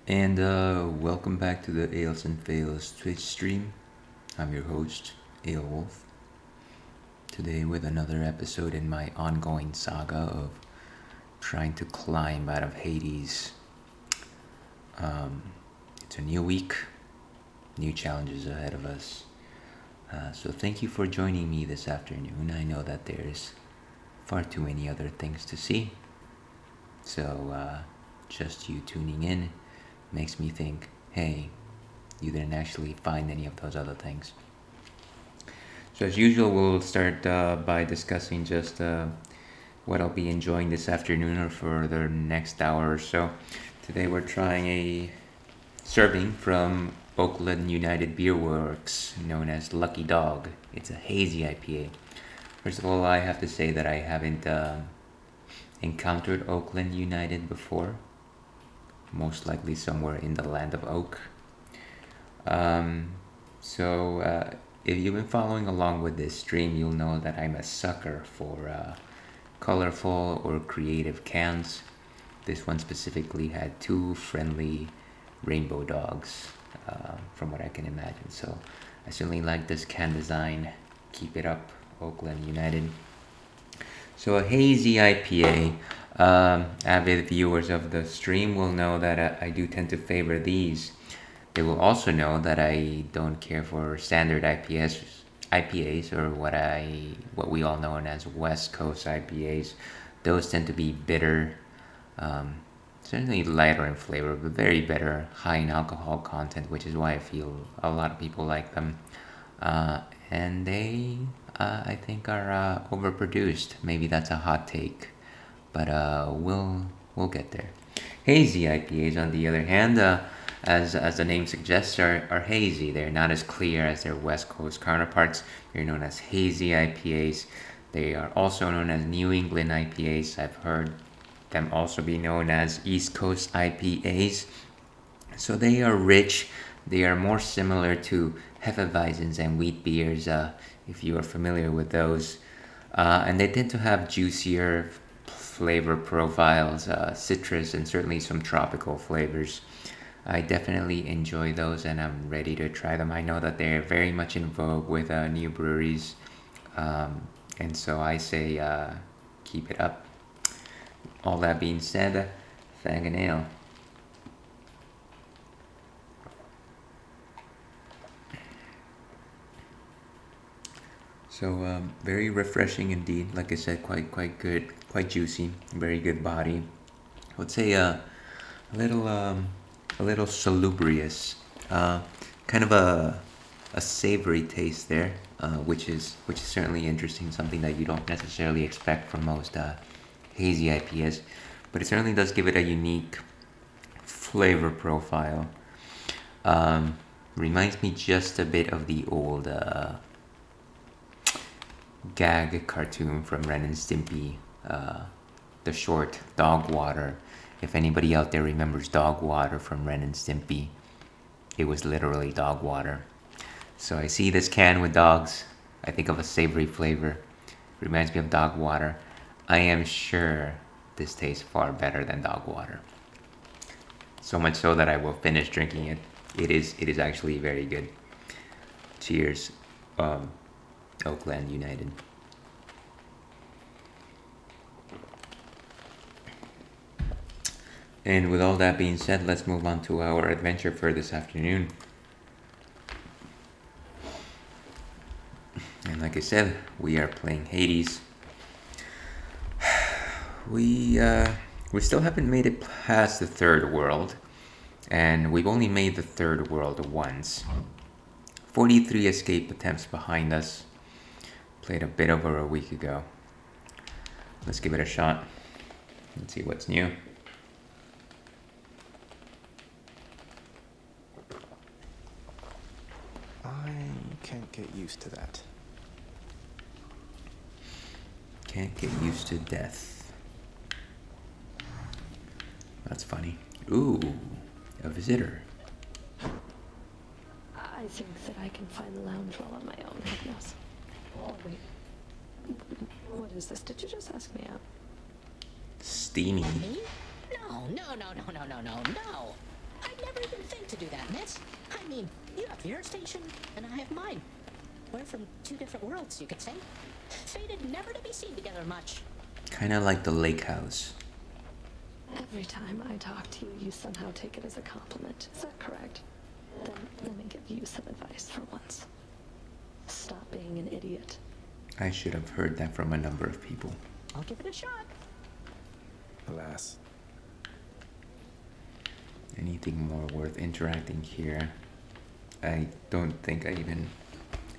And welcome back to the Ales and Fails Twitch stream. I'm your host, Ale Wolf. Today with another episode in my ongoing saga of trying to climb out of Hades. It's a new week, new challenges ahead of us. So thank you for joining me this afternoon. I know that there's far too many other things to see. So just you tuning in makes me think, hey, you didn't actually find any of those other things. So as usual, we'll start by discussing just what I'll be enjoying this afternoon or for the next hour or so. Today we're trying a serving from Oakland United Beer Works, known as Lucky Dog. It's a hazy IPA. First of all, I have to say that I haven't encountered Oakland United before. Most likely somewhere in the land of oak. So if you've been following along with this stream, you'll know that I'm a sucker for colorful or creative cans. This one specifically had two friendly rainbow dogs, from what I can imagine. So I certainly like this can design. Keep it up, Oakland United. So a hazy IPA. Avid viewers of the stream will know that I do tend to favor these. They will also know that I don't care for standard IPAs or what we all know as West Coast IPAs. Those tend to be bitter, certainly lighter in flavor, but very bitter, high in alcohol content, which is why I feel a lot of people like them. And they, I think, are overproduced. Maybe that's a hot take, but we'll get there. Hazy IPAs, on the other hand, as the name suggests, are hazy. They're not as clear as their West Coast counterparts. They're known as hazy IPAs. They are also known as New England IPAs. I've heard them also be known as East Coast IPAs. So they are rich. They are more similar to Hefeweizens and wheat beers, if you are familiar with those. And they tend to have juicier flavor profiles, citrus, and certainly some tropical flavors. I definitely enjoy those and I'm ready to try them. I know that they're very much in vogue with new breweries. And so I say keep it up. All that being said, fang and ale. So very refreshing indeed. Like I said, quite good, quite juicy, very good body. I would say little a little salubrious, kind of a savory taste there, which is certainly interesting. Something that you don't necessarily expect from most hazy IPAs, but it certainly does give it a unique flavor profile. Reminds me just a bit of the old gag cartoon from Ren and Stimpy, the short Dog Water. If anybody out there remembers Dog Water from Ren and Stimpy, it was literally dog water. So I see this can with dogs, I think of a savory flavor. Reminds me of dog water. I am sure this tastes far better than dog water. So much so that I will finish drinking it. It is actually very good. Cheers, Oakland United. And with all that being said, let's move on to our adventure for this afternoon. And like I said, we are playing Hades. We still haven't made it past the third world, and we've only made the third world once. 43 escape attempts behind us. Played a bit over a week ago. Let's give it a shot. Let's see what's new. I can't get used to that. Can't get used to death. That's funny. Ooh, a visitor. I think that I can find the lounge well on my own. Yes. Oh, wait. What is this? Did you just ask me out? Steamy. Me? No. No. I'd never even think to do that, Miss. I mean, you have your station, and I have mine. We're from two different worlds, you could say. Fated never to be seen together much. Kind of like the lake house. Every time I talk to you, you somehow take it as a compliment. Is that correct? Then let me give you some advice for once. Stop being an idiot. I should have heard that from a number of people. I'll give it a shot. Alas. Anything more worth interacting here? I don't think I even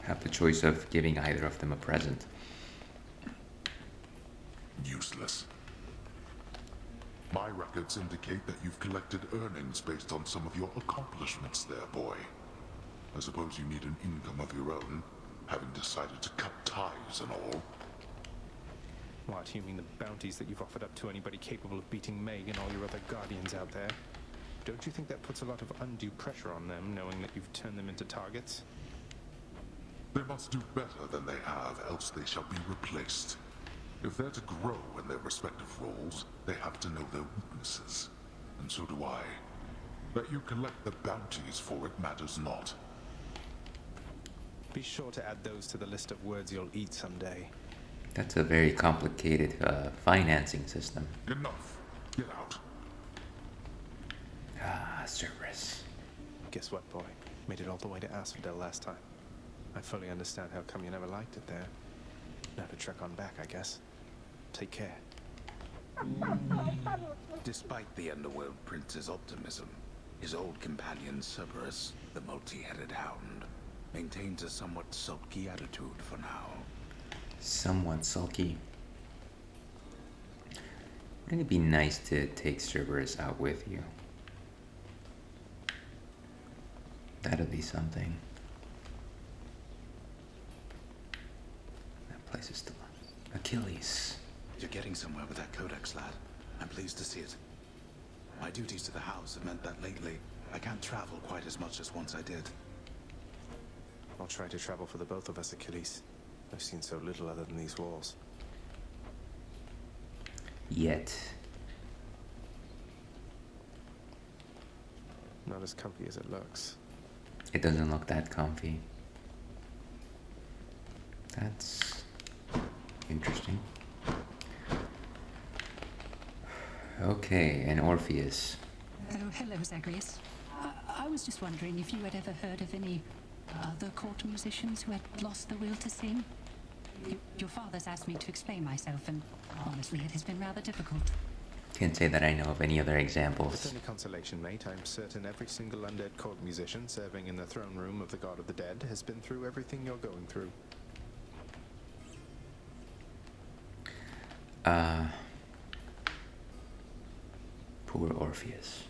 have the choice of giving either of them a present. Useless. My records indicate that you've collected earnings based on some of your accomplishments there, boy. I suppose you need an income of your own, having decided to cut ties and all. What, you mean the bounties that you've offered up to anybody capable of beating Meg and all your other guardians out there? Don't you think that puts a lot of undue pressure on them, knowing that you've turned them into targets? They must do better than they have, else they shall be replaced. If they're to grow in their respective roles, they have to know their weaknesses. And so do I. That you collect the bounties for it matters not. Be sure to add those to the list of words you'll eat someday. That's a very complicated financing system. Enough. Get out. Ah, Cerberus. Guess what, boy? Made it all the way to Asphodel last time. I fully understand how come you never liked it there. Now to trek on back, I guess. Take care. Despite the Underworld Prince's optimism, his old companion Cerberus, the multi-headed hound, maintains a somewhat sulky attitude for now. Somewhat sulky. Wouldn't it be nice to take Cerberus out with you? That'd be something. That place is still on. Achilles. You're getting somewhere with that codex, lad. I'm pleased to see it. My duties to the house have meant that lately I can't travel quite as much as once I did. I'll try to travel for the both of us, Achilles. I've seen so little other than these walls. Yet. Not as comfy as it looks. It doesn't look that comfy. That's interesting. Okay, and Orpheus. Oh, hello, Zagreus. I was just wondering if you had ever heard of any other court musicians who had lost the will to sing? Your father's asked me to explain myself, and honestly, it has been rather difficult. Can't say that I know of any other With examples. any consolation, mate, I'm certain every single undead court musician serving in the throne room of the God of the Dead has been through everything you're going through. Poor Orpheus.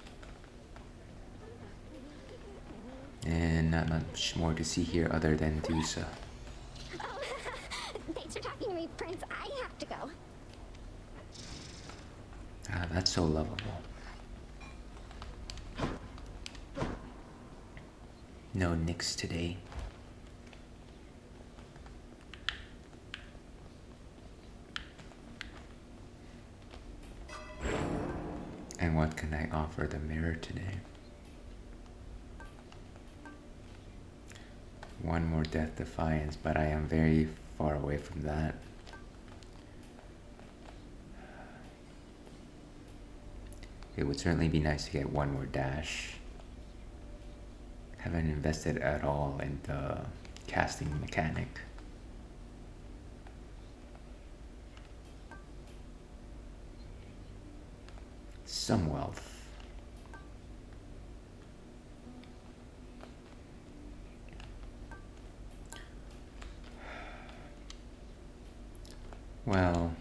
And not much more to see here other than Dusa. Oh, thanks for talking to me, Prince. I have to go. Ah, that's so lovable. No Nyx today. And what can I offer the mirror today? One more Death Defiance, but I am very far away from that. It would certainly be nice to get one more dash. Haven't invested at all in the casting mechanic. Some wealth. Well,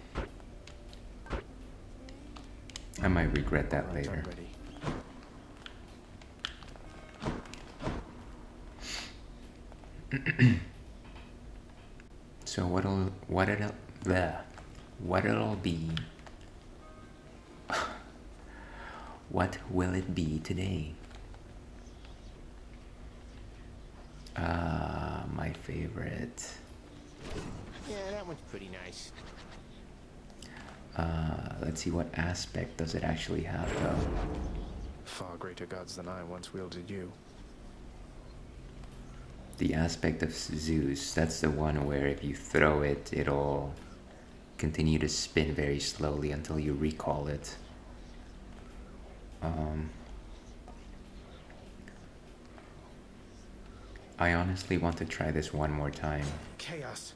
I might regret that Right, later. I'm ready. So what'll be? What will it be today? My favorite. Yeah, that one's pretty nice. Let's see, what aspect does it actually have, though? Far greater gods than I once wielded you. The aspect of Zeus, that's the one where if you throw it, it'll continue to spin very slowly until you recall it. I honestly want to try this one more time, Chaos.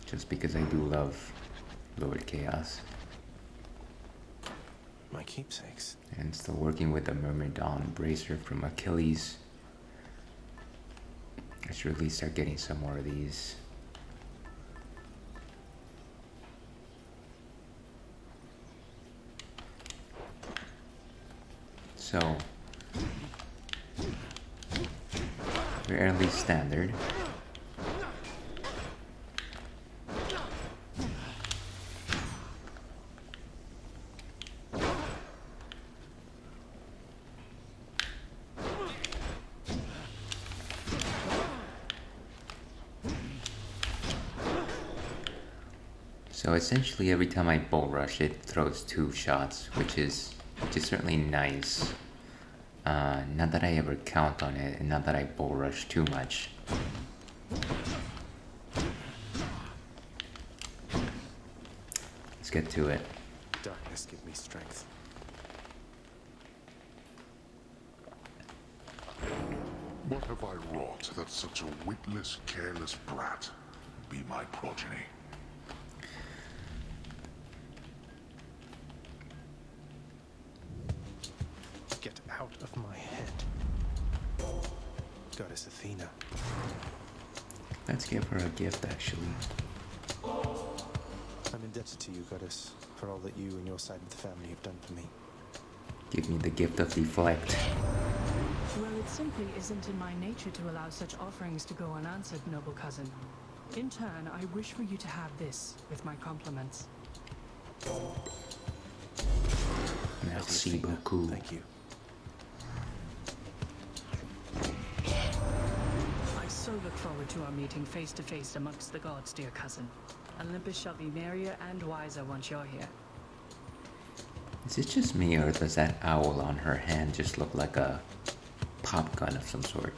just because I do love Lord Chaos. My keepsakes. And still working with the Myrmidon bracer from Achilles. I should really start getting some more of these. So, fairly standard. So essentially every time I bull rush it throws 2 shots, which is certainly nice. Not that I ever count on it, and not that I bull rush too much. Let's get to it. Darkness, give me strength. What have I wrought that such a witless, careless brat be my progeny? Get out of my head. Goddess Athena. Let's give her a gift, actually. I'm indebted to you, Goddess, for all that you and your side of the family have done for me. Give me the gift of deflect. Well, it simply isn't in my nature to allow such offerings to go unanswered, noble cousin. In turn, I wish for you to have this, with my compliments. Merci beaucoup. Thank you. I so look forward to our meeting face to face amongst the gods, dear cousin. Olympus shall be merrier and wiser once you're here. Is it just me, or does that owl on her hand just look like a pop gun of some sort?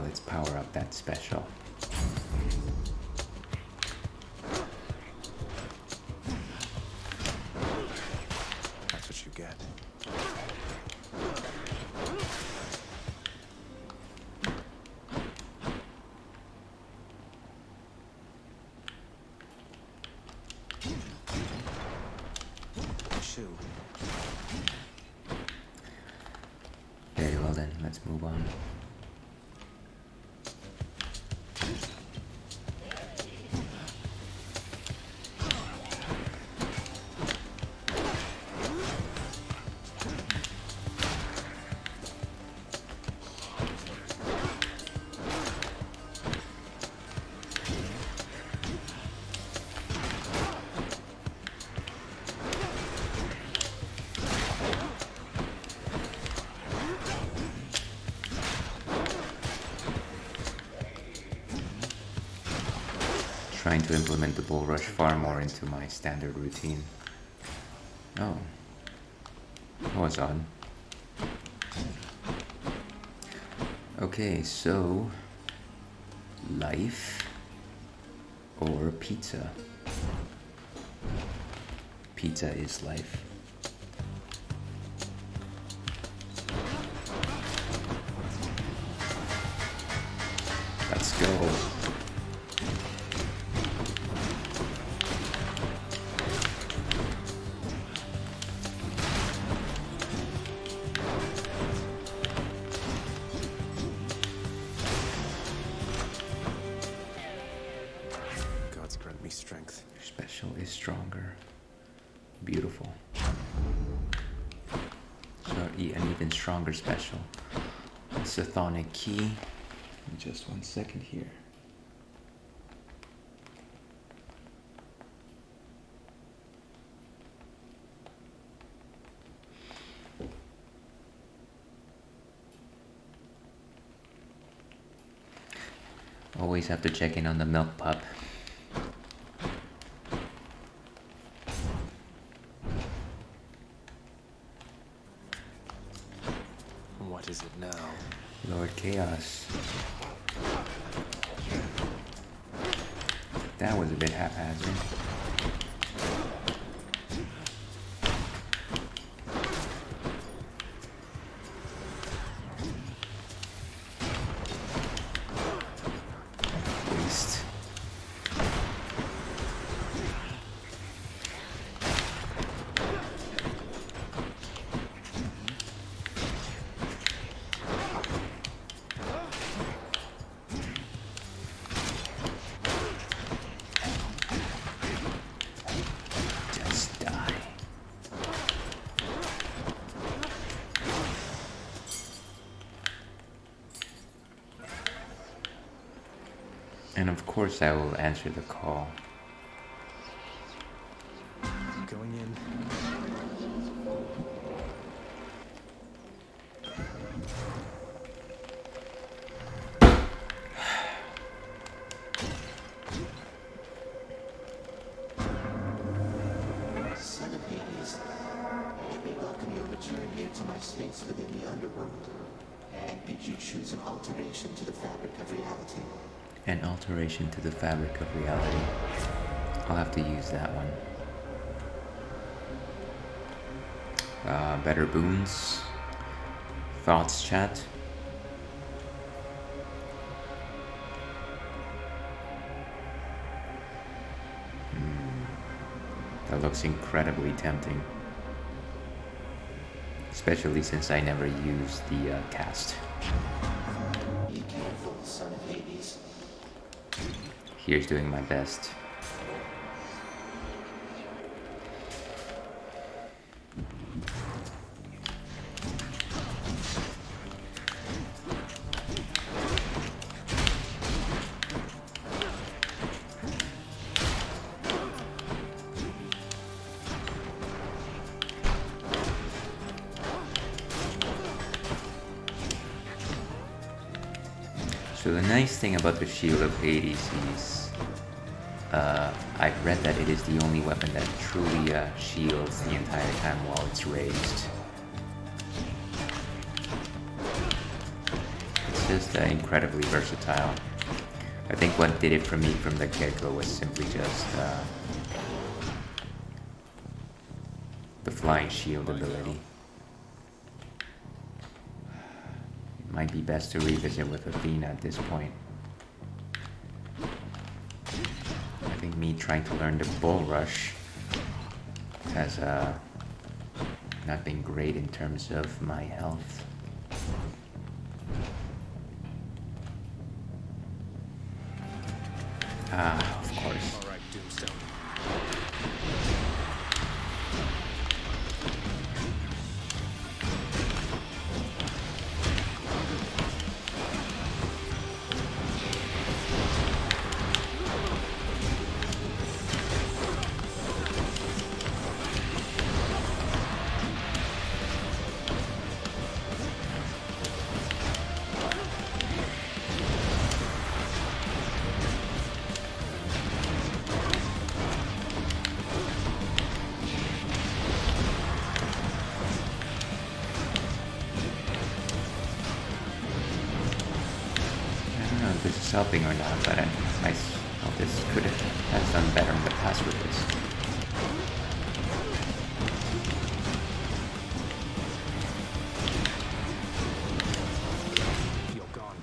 Let's power up that special. That's what you get. Shoe. Very well then, let's move on. Trying to implement the bull rush far more into my standard routine. Oh, that was odd. Okay, so life or pizza? Pizza is life. Let's go. Gods grant me strength. Your special is stronger. Beautiful. So an even stronger special. Sethonic key. Just 1 second here. Always have to check in on the milk pup. What is it now? Lord Chaos. That was a bit haphazard. Waste. Just die. And of course I will answer the call. Going in. Son of Hades, let me welcome your return here to my space within the underworld, and bid you choose an alteration to the fabric of reality. An alteration to the fabric of reality. I'll have to use that one. Better boons. Thoughts chat. That looks incredibly tempting. Especially since I never used the cast. Be careful, son of Hades. Here's doing my best. So the nice thing about the Shield of Hades is I've read that it is the only weapon that truly shields the entire time while it's raised. It's just incredibly versatile. I think what did it for me from the get-go was simply just the flying shield ability. Might be best to revisit with Athena at this point. I think me trying to learn the Bull Rush has not been great in terms of my health. Ah, of course. All right, Doomstone. If this is helping or not, but this could have done better in the past with this. You're gone.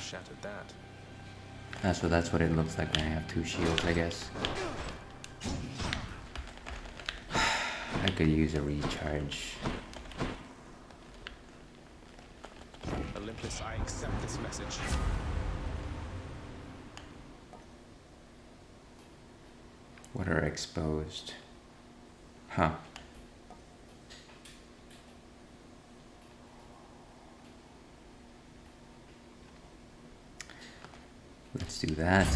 Shattered that. So that's what it looks like when I have two shields, I guess. I could use a recharge. Olympus, I accept this message. What are exposed? Huh. Let's do that.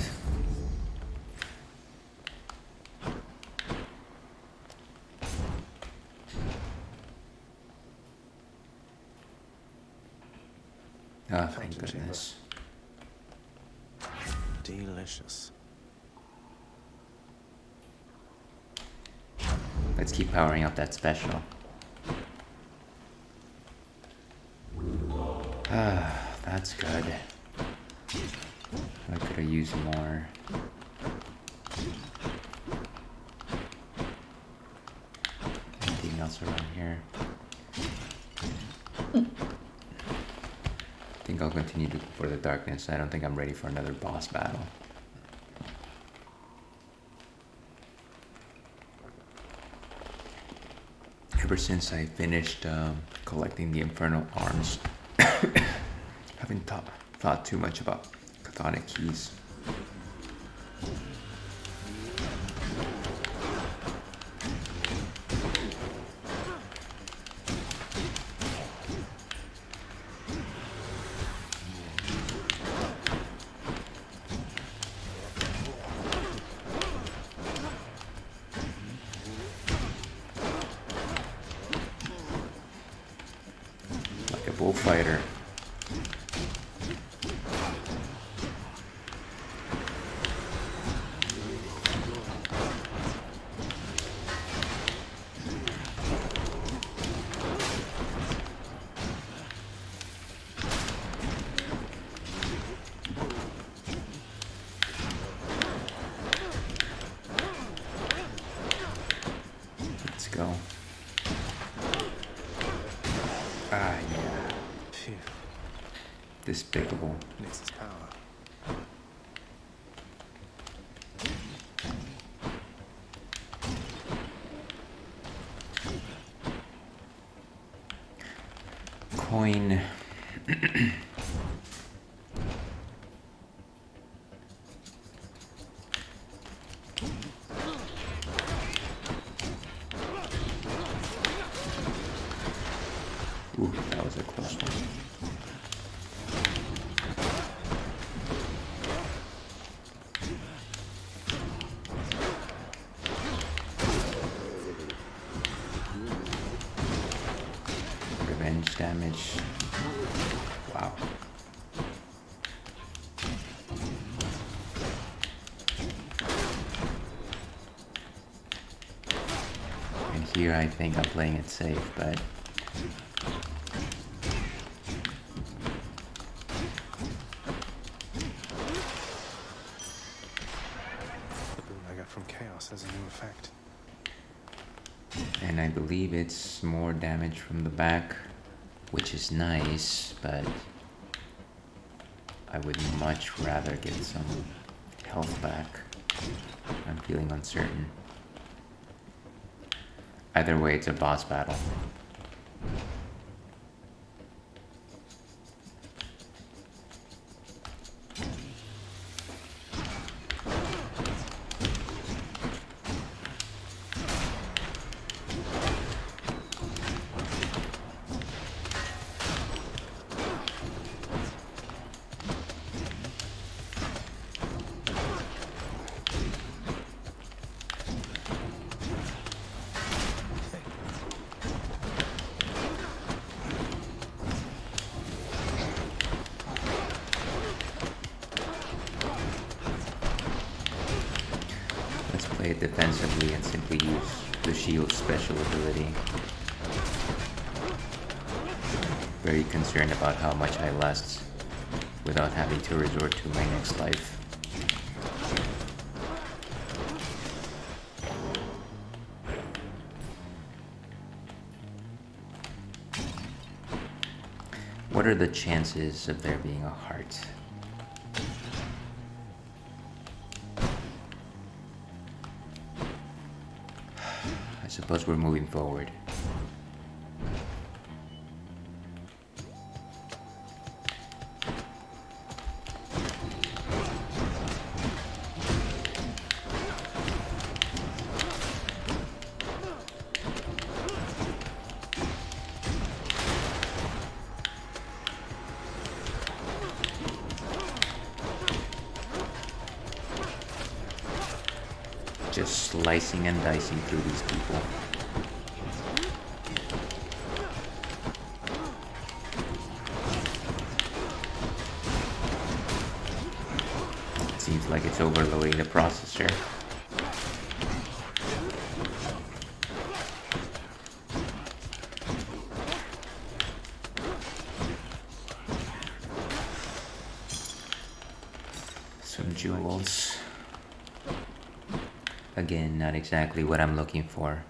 Oh, thank goodness. Delicious. Let's keep powering up that special. Ah, that's good. I could have used more. Anything else around here? I think I'll continue to go for the darkness. I don't think I'm ready for another boss battle. Ever since I finished collecting the Infernal arms, haven't thought too much about chthonic keys. Like a bullfighter. Let's go. Ah, yeah. Phew. Despicable. Nix's power. Coin. Ooh, that was a close one. Revenge damage. Wow. And here I think I'm playing it safe, but The boon I got from Chaos has a new effect. and I believe it's more damage from the back, which is nice, but I would much rather get some health back. I'm feeling uncertain. Either way, it's a boss battle. Let's play it defensively and simply use the shield's special ability. Very concerned about how much I last without having to resort to my next life. What are the chances of there being a heart? I suppose we're moving forward. Just slicing and dicing through these people. it's overloading the processor. Some jewels. Again, not exactly what I'm looking for.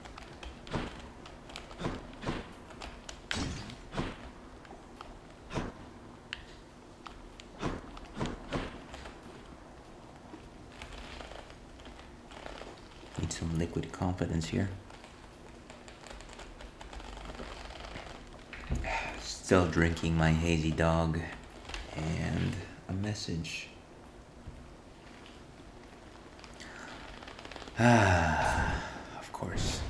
Need some liquid confidence here. Still drinking my hazy dog. And a message. Of course.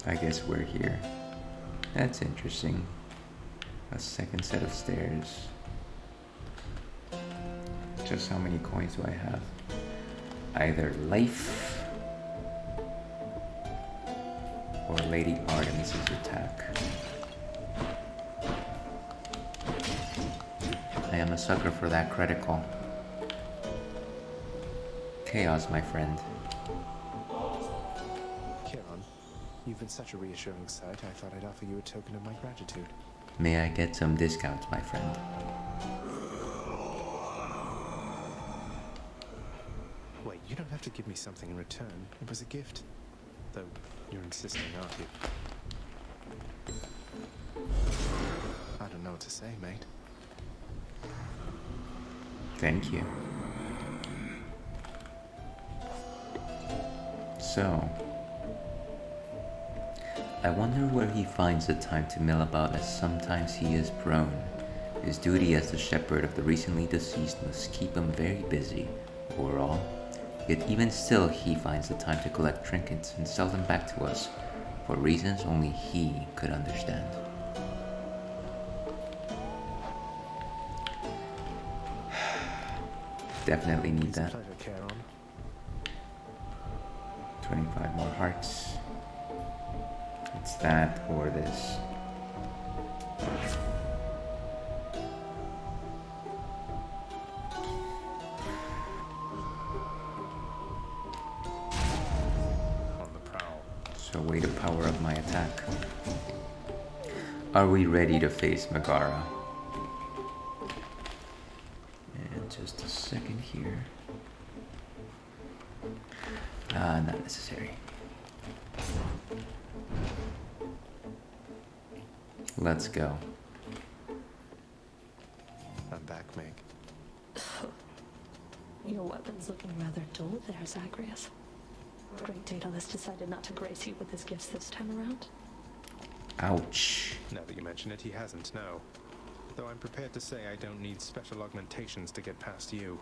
I guess we're here. That's interesting. A second set of stairs. Just how many coins do I have? Either life or Lady Artemis's attack. I am a sucker for that critical. Chaos, my friend. Kieran, you've been such a reassuring sight, I thought I'd offer you a token of my gratitude. May I get some discounts, my friend? Wait, you don't have to give me something in return. It was a gift. Though, you're insisting, aren't you? I don't know what to say, mate. Thank you. So, I wonder where he finds the time to mill about, as sometimes he is prone. His duty as the shepherd of the recently deceased must keep him very busy, overall. Yet even still, he finds the time to collect trinkets and sell them back to us, for reasons only he could understand. Definitely need that. 25 more hearts. It's that or this. On the prowl. So weigh the power of my attack. Are we ready to face Megara? And just a second here. Not necessary. Let's go. I'm back, Meg. Your weapon's looking rather dull there, Zagreus. Great Daedalus decided not to grace you with his gifts this time around. Ouch. Now that you mention it, he hasn't, no. Though I'm prepared to say I don't need special augmentations to get past you.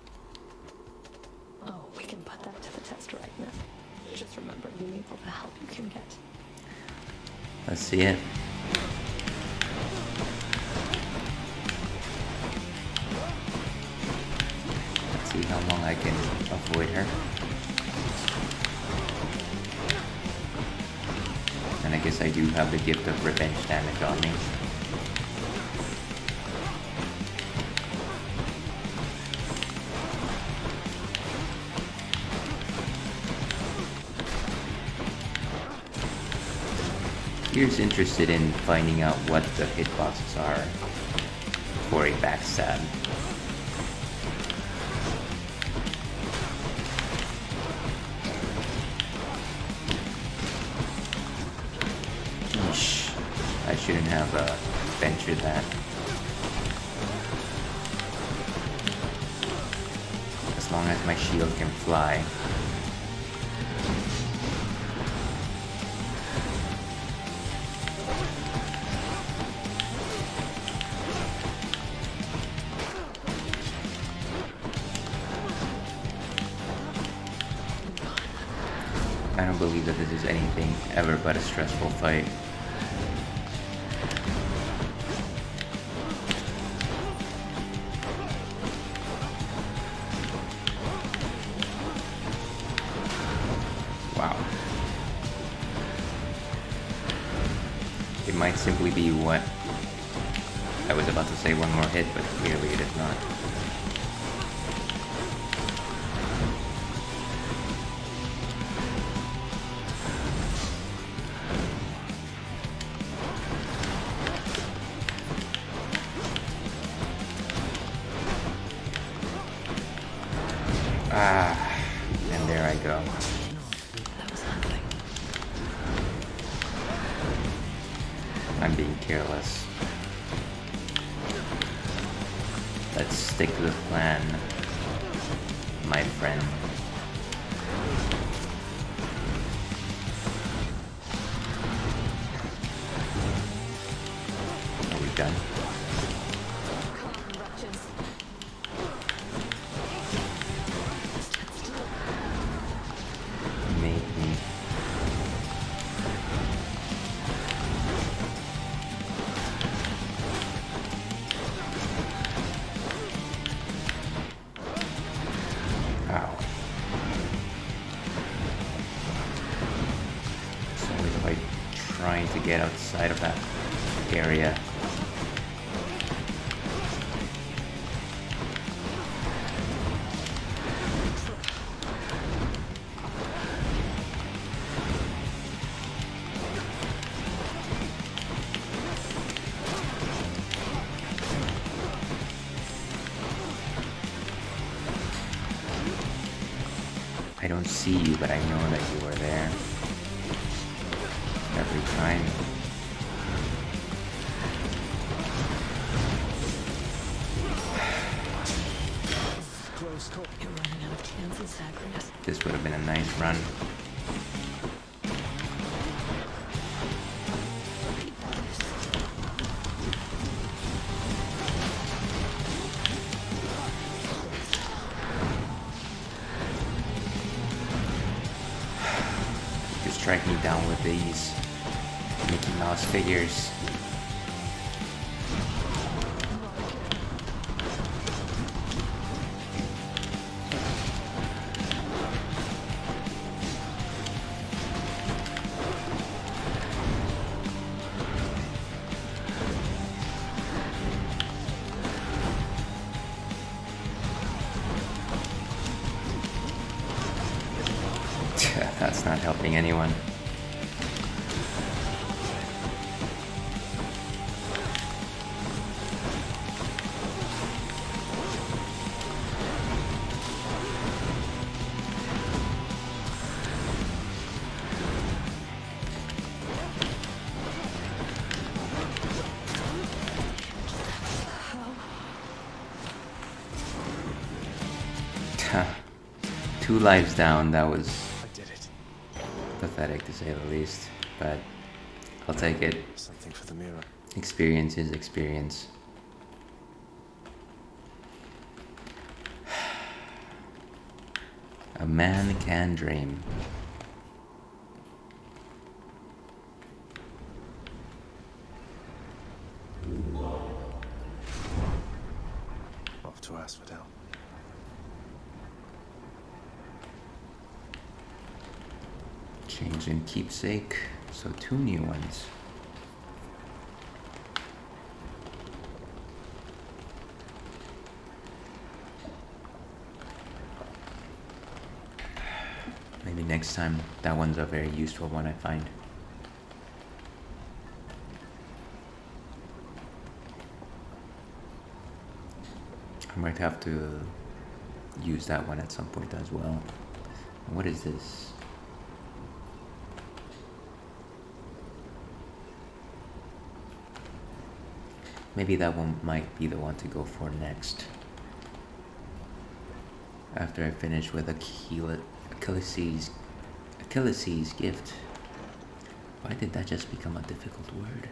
Oh, we can put that to the test right now. Just remember, you need all the help you can get. Let's see it. Let's see how long I can avoid her. And I guess I do have the gift of revenge damage on me. Here's interested in finding out what the hitboxes are for a backstab. Yeesh. I shouldn't have ventured that. As long as my shield can fly. I don't believe that this is anything ever but a stressful fight. Wow. It might simply be what I was about to say one more hit, but clearly it is not. Ah, and there I go. I'm being careless. Let's stick to the plan, my friend. Are we done? Maybe. Ow. It's always like trying to get outside of that area. I don't see you, but I know that you are there. Every time. Close call. You're running out of chances, Zagreus. This would have been a nice run. Just strike me down with these Mickey Mouse figures. That's not helping anyone. Two lives down, that was pathetic to say the least, but I'll take it. Something for the mirror. Experience is experience. A man can dream. Off to Asphodel. Change in keepsake, so 2 new ones. Maybe next time. That one's a very useful one, I find. I might have to use that one at some point as well. What is this? Maybe that one might be the one to go for next. After I finish with Achilles' gift. Why did that just become a difficult word?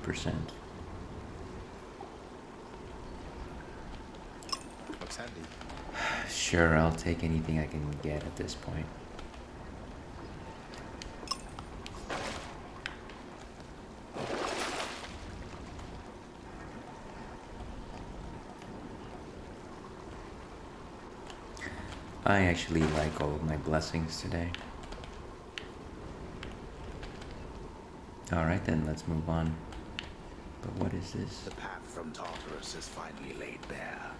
%. Looks handy. Sure, I'll take anything I can get at this point. I actually like all of my blessings today. Alright then, let's move on. But what is this? The path from Tartarus is finally laid bare.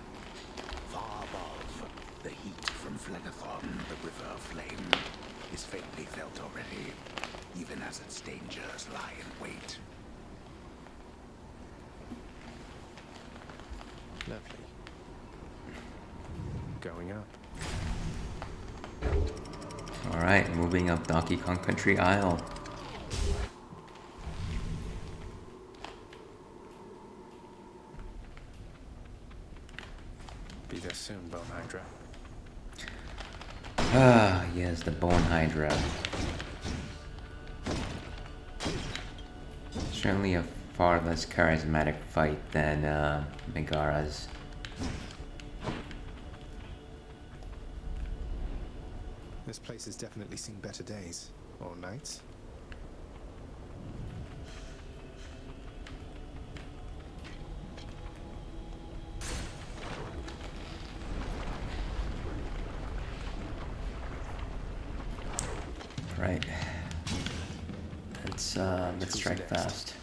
Far above, the heat from Phlegethon, the river of flame, is faintly felt already, even as its dangers lie in wait. Lovely. Going up. Alright, moving up Donkey Kong Country Isle. Be there soon, Bone Hydra. Ah, yes, the Bone Hydra. Certainly a far less charismatic fight than Megara's. This place has definitely seen better days. Or nights. Right. Let's strike fast.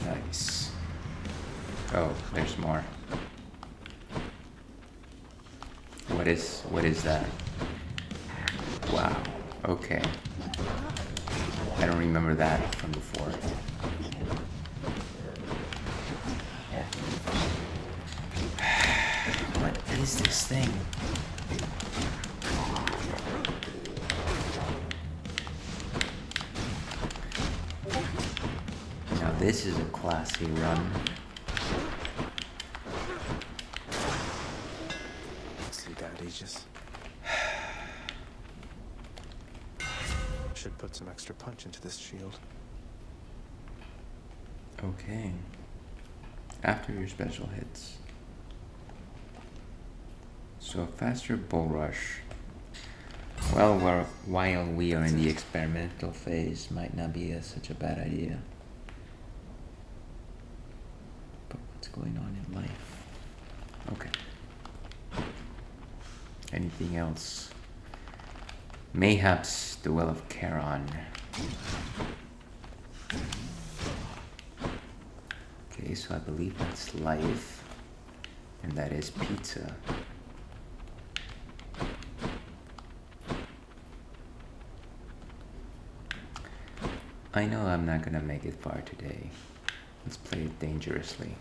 Nice. Oh, there's more. What is that? Wow. Okay. I don't remember that from before. What is this thing? Now this is a classy run. See that, Aegis? Should put some extra punch into this shield. Okay. After your special hits. So a faster bull rush. Well, while we are in the experimental phase, might not be such a bad idea. But what's going on in life? Okay. Anything else? Mayhaps the Well of Charon. Okay, so I believe that's life. And that is pizza. I know I'm not gonna make it far today. Let's play it dangerously.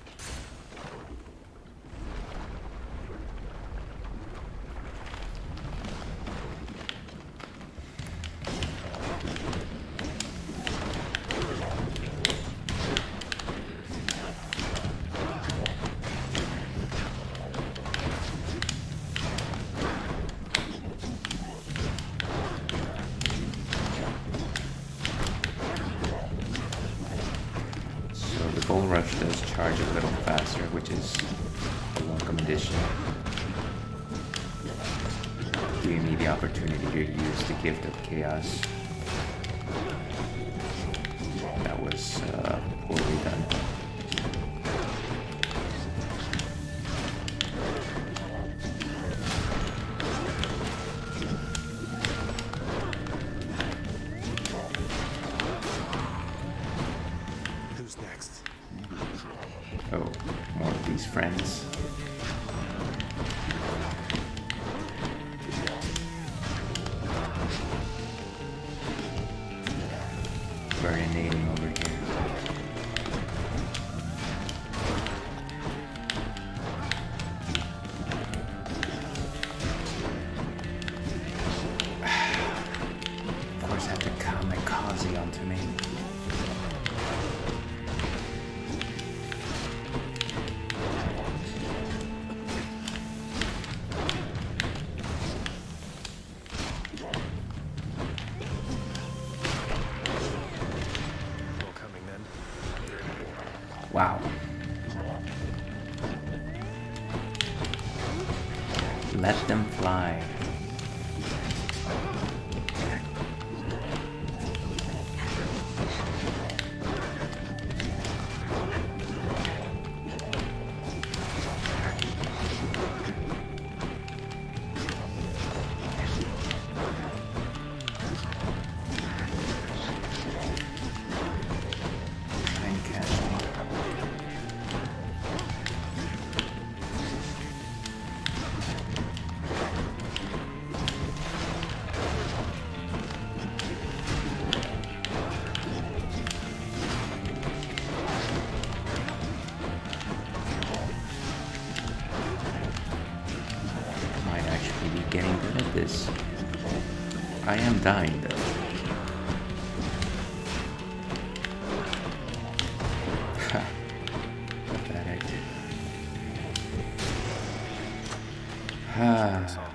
Bull Rush does charge a little faster, which is a welcome addition. Giving me the opportunity to use the Gift of Chaos. That was poorly done. Who's next? Oh, more of these friends. Burninating over here. Of course, I have to kamikaze onto me. Wow. Let them fly. Try and catch me. Might actually be getting good at this. I am dying though. Ha. What bad idea. Ah.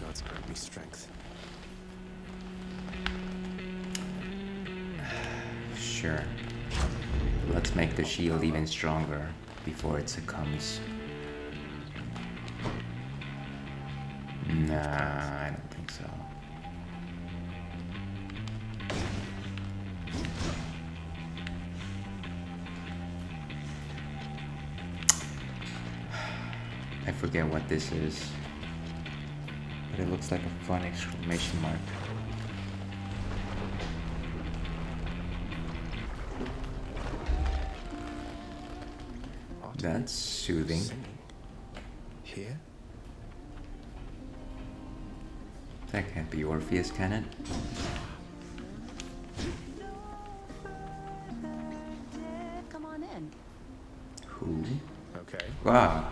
God's grant me strength. Sure. Let's make the shield even stronger before it succumbs. Nah, I don't think so. I forget what this is, but it looks like a fun exclamation mark. That's soothing. Here? That can't be Orpheus, can it? Come on in. Who? Okay. Wow.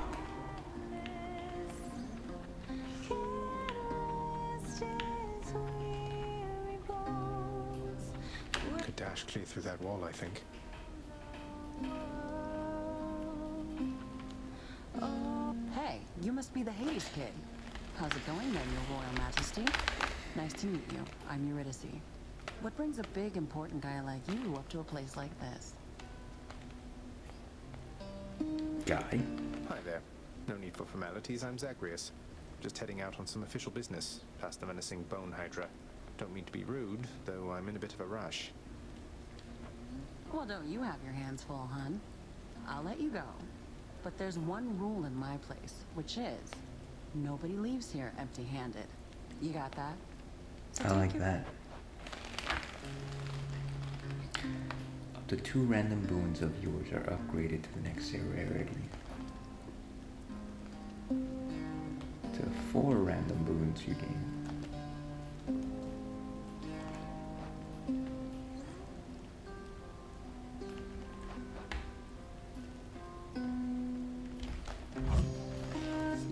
Could dash clear through that wall, I think. Hey, you must be the Hades kid. How's it going then, your Royal Majesty? Nice to meet you. I'm Eurydice. What brings a big, important guy like you up to a place like this? Guy? Hi there. No need for formalities, I'm Zagreus. Just heading out on some official business, past the menacing Bone Hydra. Don't mean to be rude, though I'm in a bit of a rush. Well, don't you have your hands full, hun? I'll let you go. But there's one rule in my place, which is nobody leaves here empty-handed. You got that? So I take like your that. Up to 2 random boons of yours are upgraded to the next rarity. To 4 random boons you gain.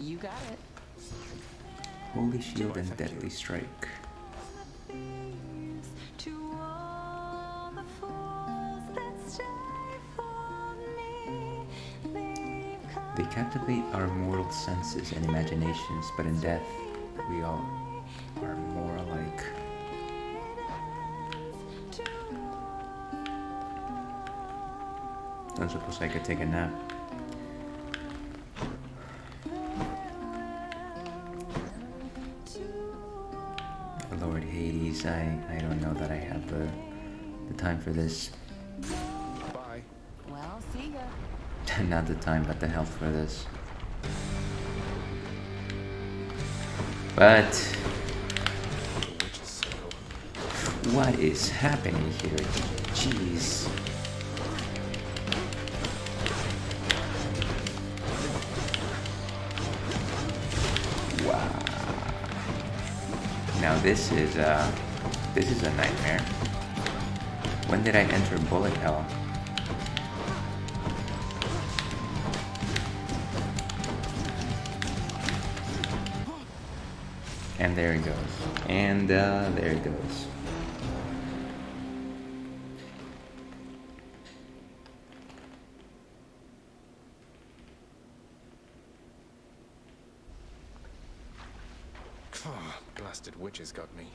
You got it. Holy Shield and Deadly Strike. They captivate our mortal senses and imaginations, but in death, we all are more alike. Don't suppose I could take a nap. Lord Hades, I don't know that I have the time for this. Bye. Well, see ya. Not the time, but the health for this. But what is happening here? Jeez. Wow. Now this is a nightmare. When did I enter bullet hell? And there it goes. And there it goes. Blasted witches got me.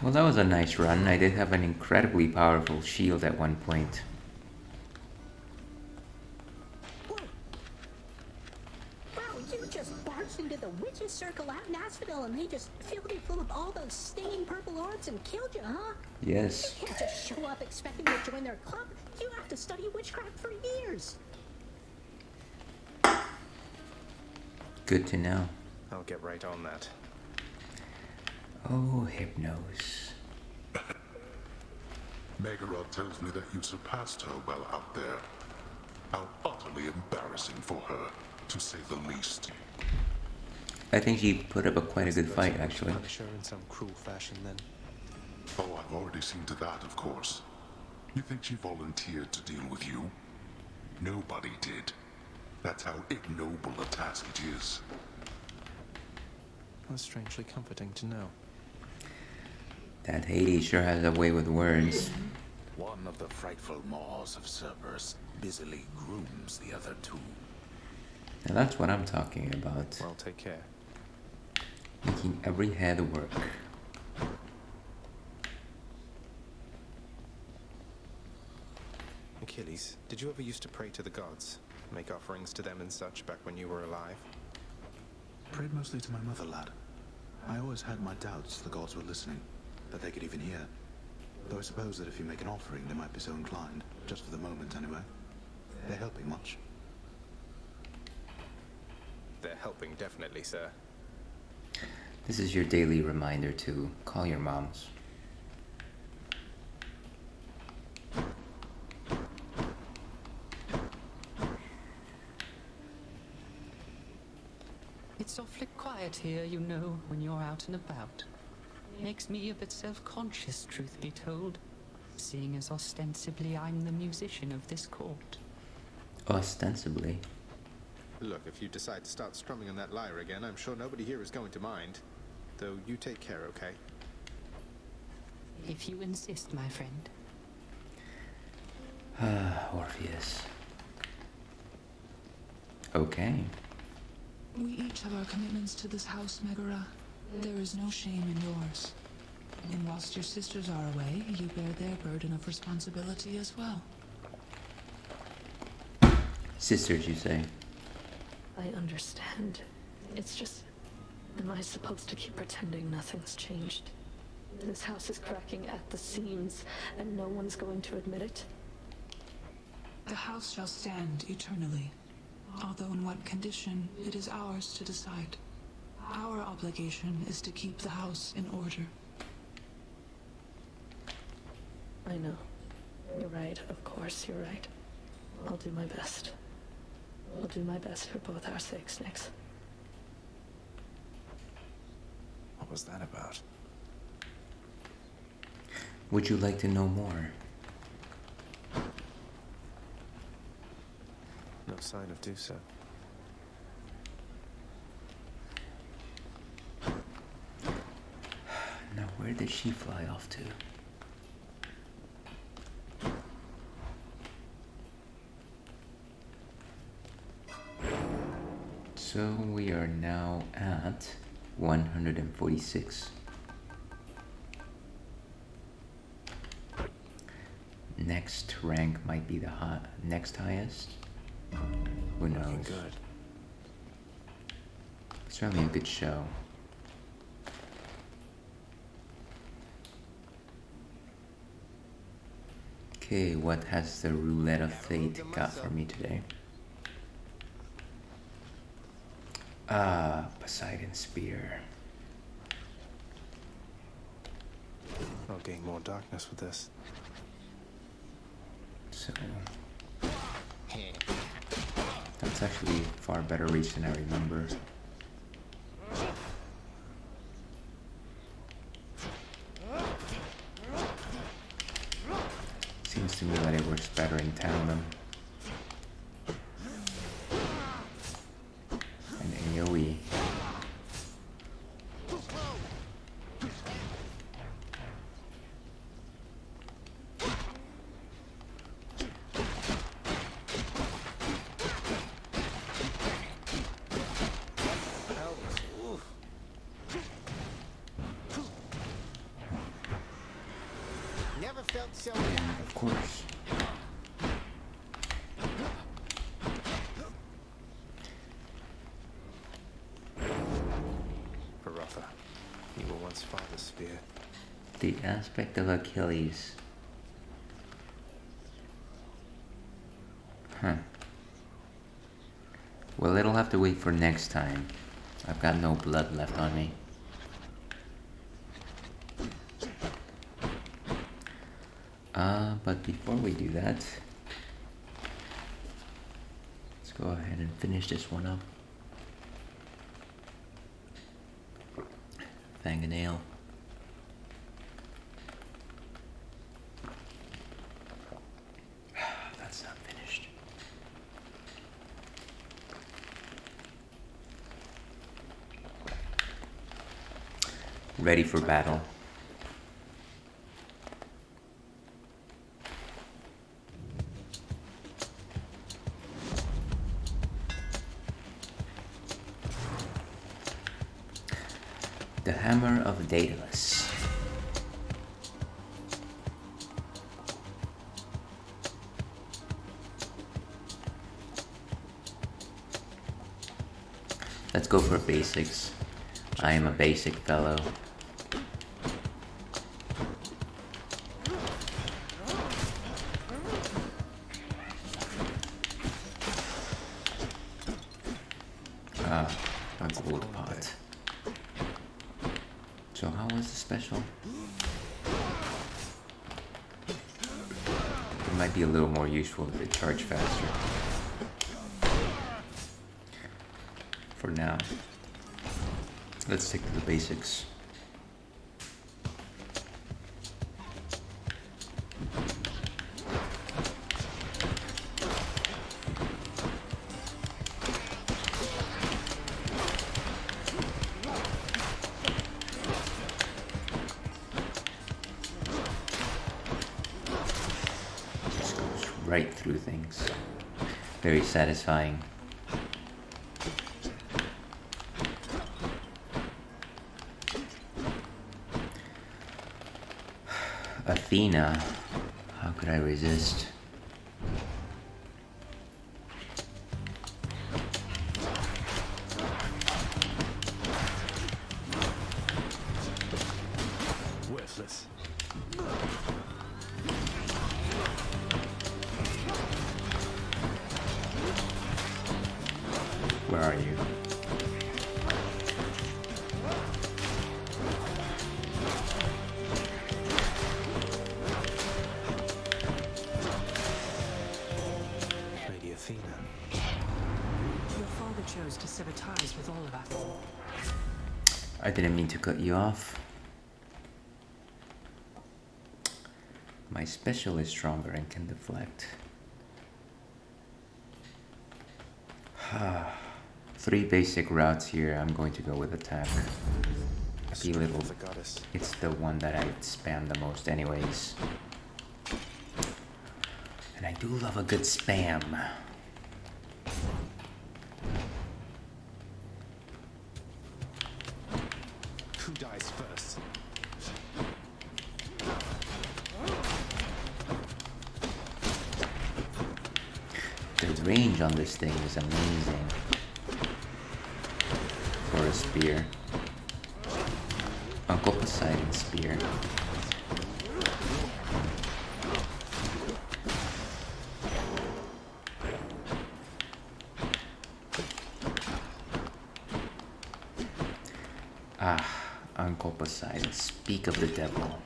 Well, that was a nice run. I did have an incredibly powerful shield at one point. Whoa. Bro, you just barged into the witches' circle out in Asphodel and they just filled you full of all those stinging purple orbs and killed you, huh? Yes. You can't just show up expecting to join their club. You have to study witchcraft for years. Good to know. I'll get right on that. Oh, Hypnos. Megarod tells me that you surpassed her well out there. How utterly embarrassing for her, to say the least. I think she put up quite a good fight, actually. Punish her in some cruel fashion, then. Oh, I've already seen to that, of course. You think she volunteered to deal with you? Nobody did. That's how ignoble a task it is. That's strangely comforting to know. That Hades sure has a way with words. One of the frightful maws of Cerberus busily grooms the other two. Now that's what I'm talking about. Well, take care. Making every head work. Achilles, did you ever used to pray to the gods? Make offerings to them and such back when you were alive? Prayed mostly to my mother, lad. I always had my doubts the gods were listening, that they could even hear. Though I suppose that if you make an offering, they might be so inclined, just for the moment anyway. They're helping much. They're helping, definitely, sir. This is your daily reminder to call your moms. It's awfully quiet here, you know, when you're out and about. Makes me a bit self-conscious, truth be told, seeing as ostensibly I'm the musician of this court. Ostensibly. Look, if you decide to start strumming on that lyre again, I'm sure nobody here is going to mind. Though you take care, okay? If you insist, my friend. Orpheus. Okay. We each have our commitments to this house, Megara. There is no shame in yours. And whilst your sisters are away, you bear their burden of responsibility as well. Sisters, you say? I understand. It's just, am I supposed to keep pretending nothing's changed? This house is cracking at the seams, and no one's going to admit it? The house shall stand eternally. Although in what condition, it is ours to decide. Our obligation is to keep the house in order. I know. You're right, of course you're right. I'll do my best. I'll do my best for both our sakes, Nix. What was that about? Would you like to know more? No sign of do so. Now, where did she fly off to? So we are now at 146. Next rank might be the next highest. Who knows? Looking good. Certainly a good show. Okay, what has the roulette of fate got for me today? Poseidon Spear. I'll gain more darkness with this. So that's actually far better reach than I remember. Seems to me that it works better in tandem. And AoE. And of course, Barotha, you were once father's spear. the aspect of Achilles. Huh. Well, it'll have to wait for next time. I've got no blood left on me. But before we do that, let's go ahead and finish this one up. Fang a nail. That's not finished. Ready for battle. The Hammer of Daedalus. Let's go for basics. I am a basic fellow. A gold pot. So how was the special? It might be a little more useful if it charged faster. For now, let's stick to the basics. Right through things. Very satisfying. Athena, how could I resist? Worthless. Where are you? Lady Athena. Your father chose to sever ties with all of us. I didn't mean to cut you off. My special is stronger and can deflect. 3 basic routes here. I'm going to go with attack. I feel it's the one that I spam the most anyways. And I do love a good spam. Who dies first? The range on this thing is amazing. For a spear. Uncle Poseidon's spear. Uncle Poseidon, speak of the devil.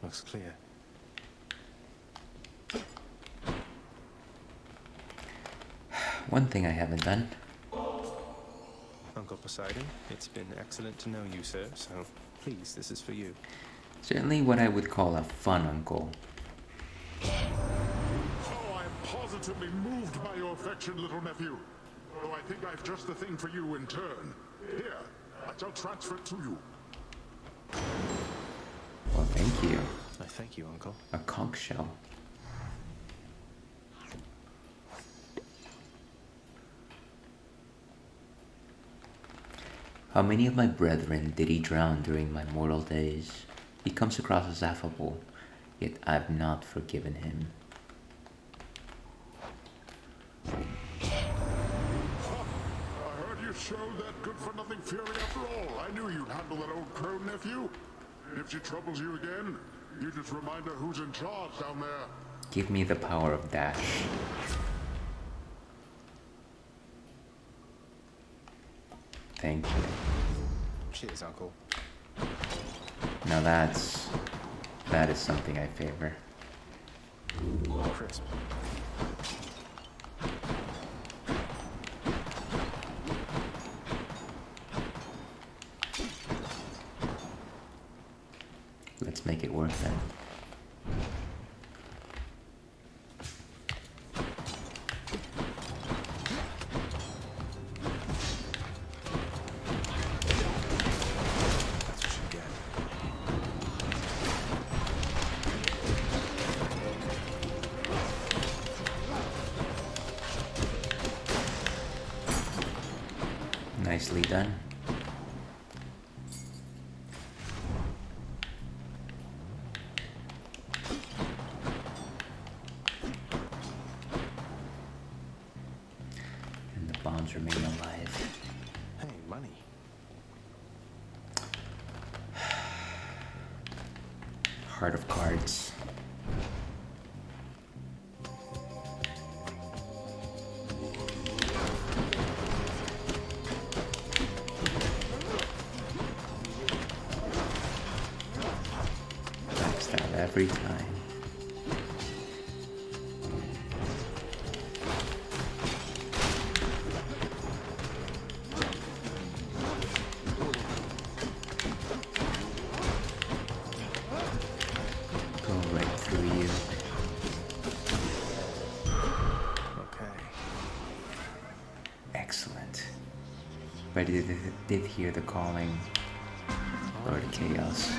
Looks clear. One thing I haven't done. Uncle Poseidon, it's been excellent to know you, sir, so please, this is for you. Certainly what I would call a fun uncle. Oh, I'm positively moved by your affection, little nephew. Though I think I've just the thing for you in turn. Here, I shall transfer it to you. Well, thank you. I thank you, Uncle. A conch shell. How many of my brethren did he drown during my mortal days? He comes across as affable, yet I've not forgiven him. I heard you showed that good-for-nothing fury after all. I knew you'd handle that old crone, nephew. If she troubles you again, you just remind her who's in charge down there. Give me the power of dash. Thank you. Cheers, Uncle. Now that is something I favor. Crisp. Let's make it work then. That's what you get. Nicely done. And the bombs remain alive. Hey, money. Heart of cards. Backstab every time. Go right through you. Okay. Excellent. But I did hear the calling. Lord Chaos.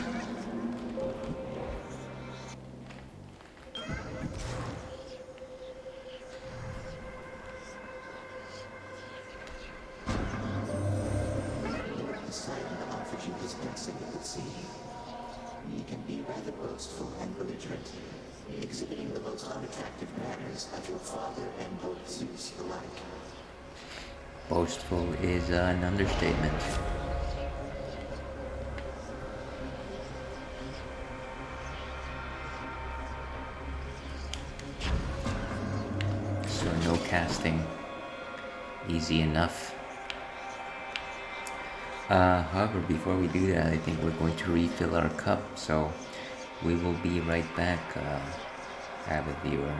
Poseidon offered you his blessing, it would seem. He can be rather boastful and belligerent, exhibiting the most unattractive manners of your father and Lord Zeus alike. Boastful is an understatement. So no casting. Easy enough. However, before we do that, I think we're going to refill our cup, so we will be right back, avid viewer.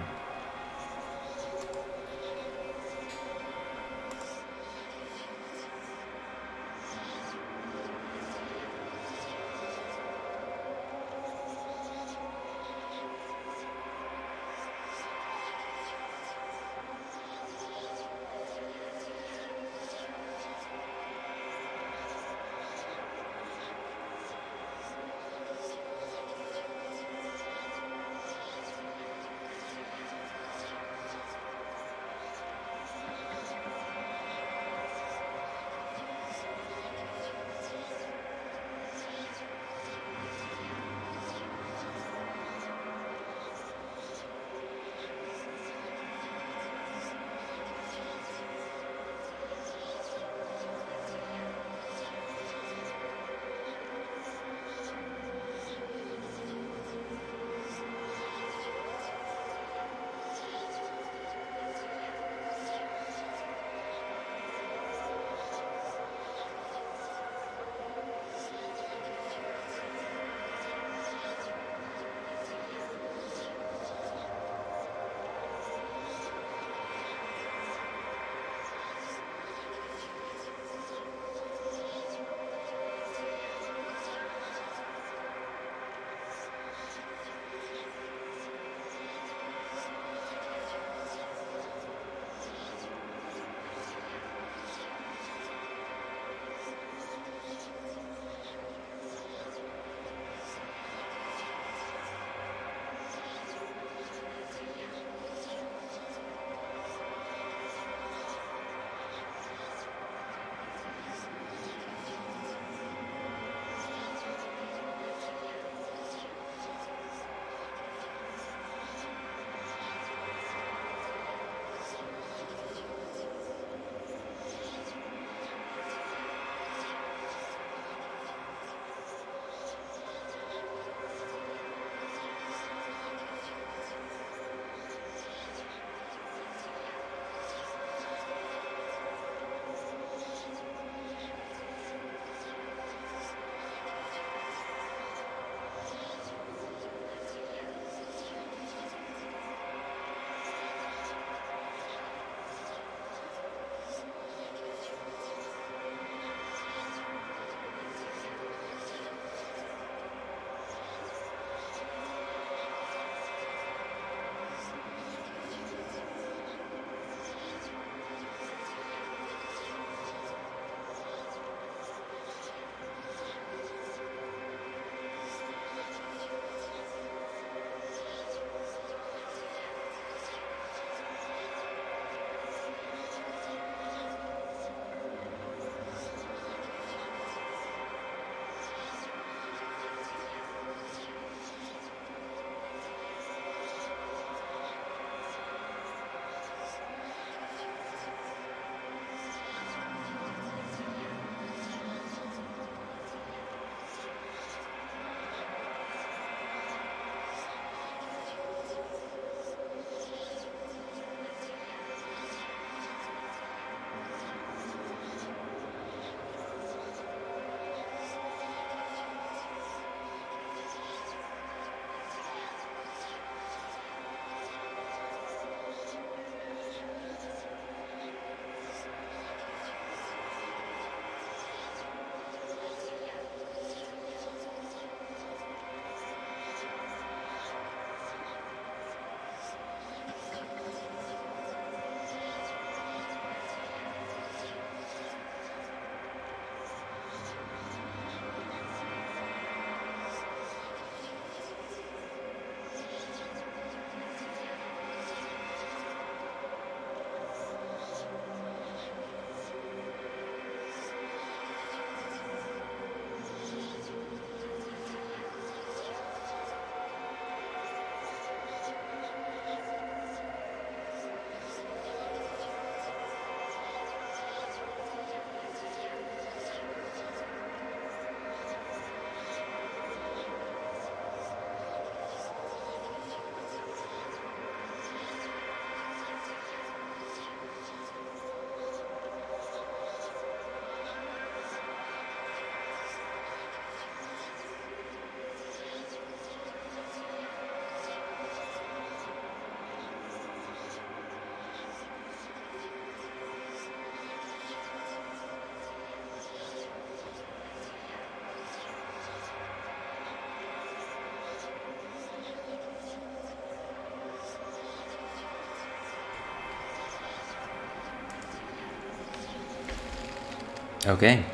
Okay,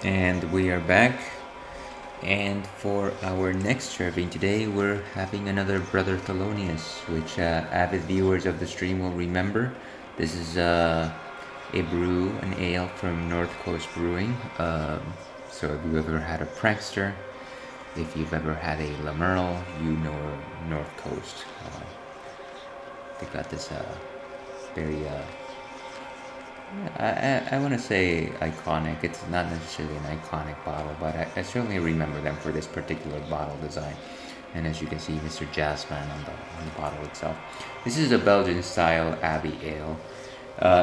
and we are back. And for our next serving today, we're having another Brother Thelonious, which avid viewers of the stream will remember. This is a brew, an ale from North Coast Brewing. So if you've ever had a Prankster, if you've ever had a Lamerle, you know North Coast. They got this very I want to say iconic. It's not necessarily an iconic bottle, but I certainly remember them for this particular bottle design. And as you can see, Mr. Jazzman on the bottle itself. This is a Belgian style Abbey Ale.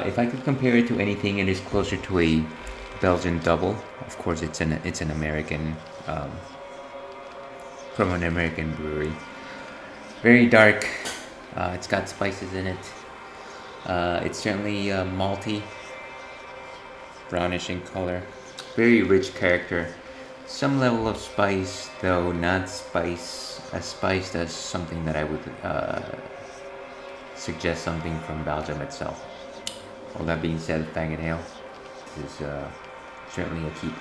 If I could compare it to anything, it is closer to a Belgian double. Of course, it's an American from an American brewery. Very dark. It's got spices in it. It's certainly malty, brownish in color, very rich character. Some level of spice, though not as spiced as something that I would suggest something from Belgium itself. All that being said, Faggot Ale is certainly a keep.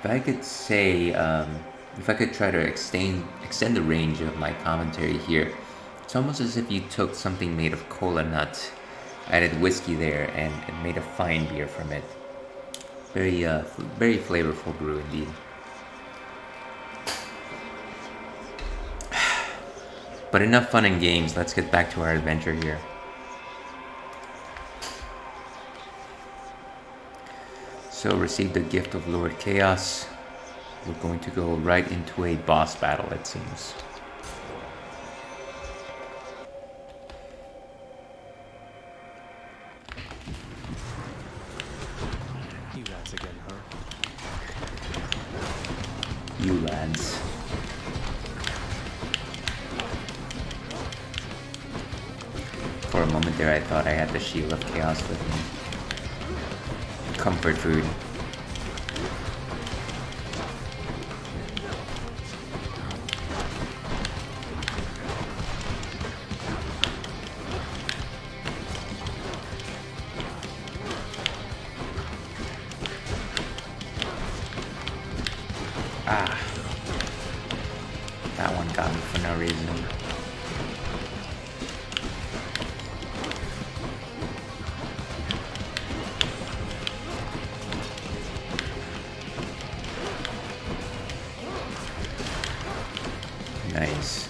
If I could say, if I could try to extend the range of my commentary here, it's almost as if you took something made of cola nut, added whiskey there, and made a fine beer from it. Very flavorful brew indeed. But enough fun and games. Let's get back to our adventure here. So, receive the gift of Lord Chaos. We're going to go right into a boss battle, it seems. You lads again, huh? You lads. For a moment there, I thought I had the Shield of Chaos with me. Comfort food. Ah. That one got me for no reason. Nice.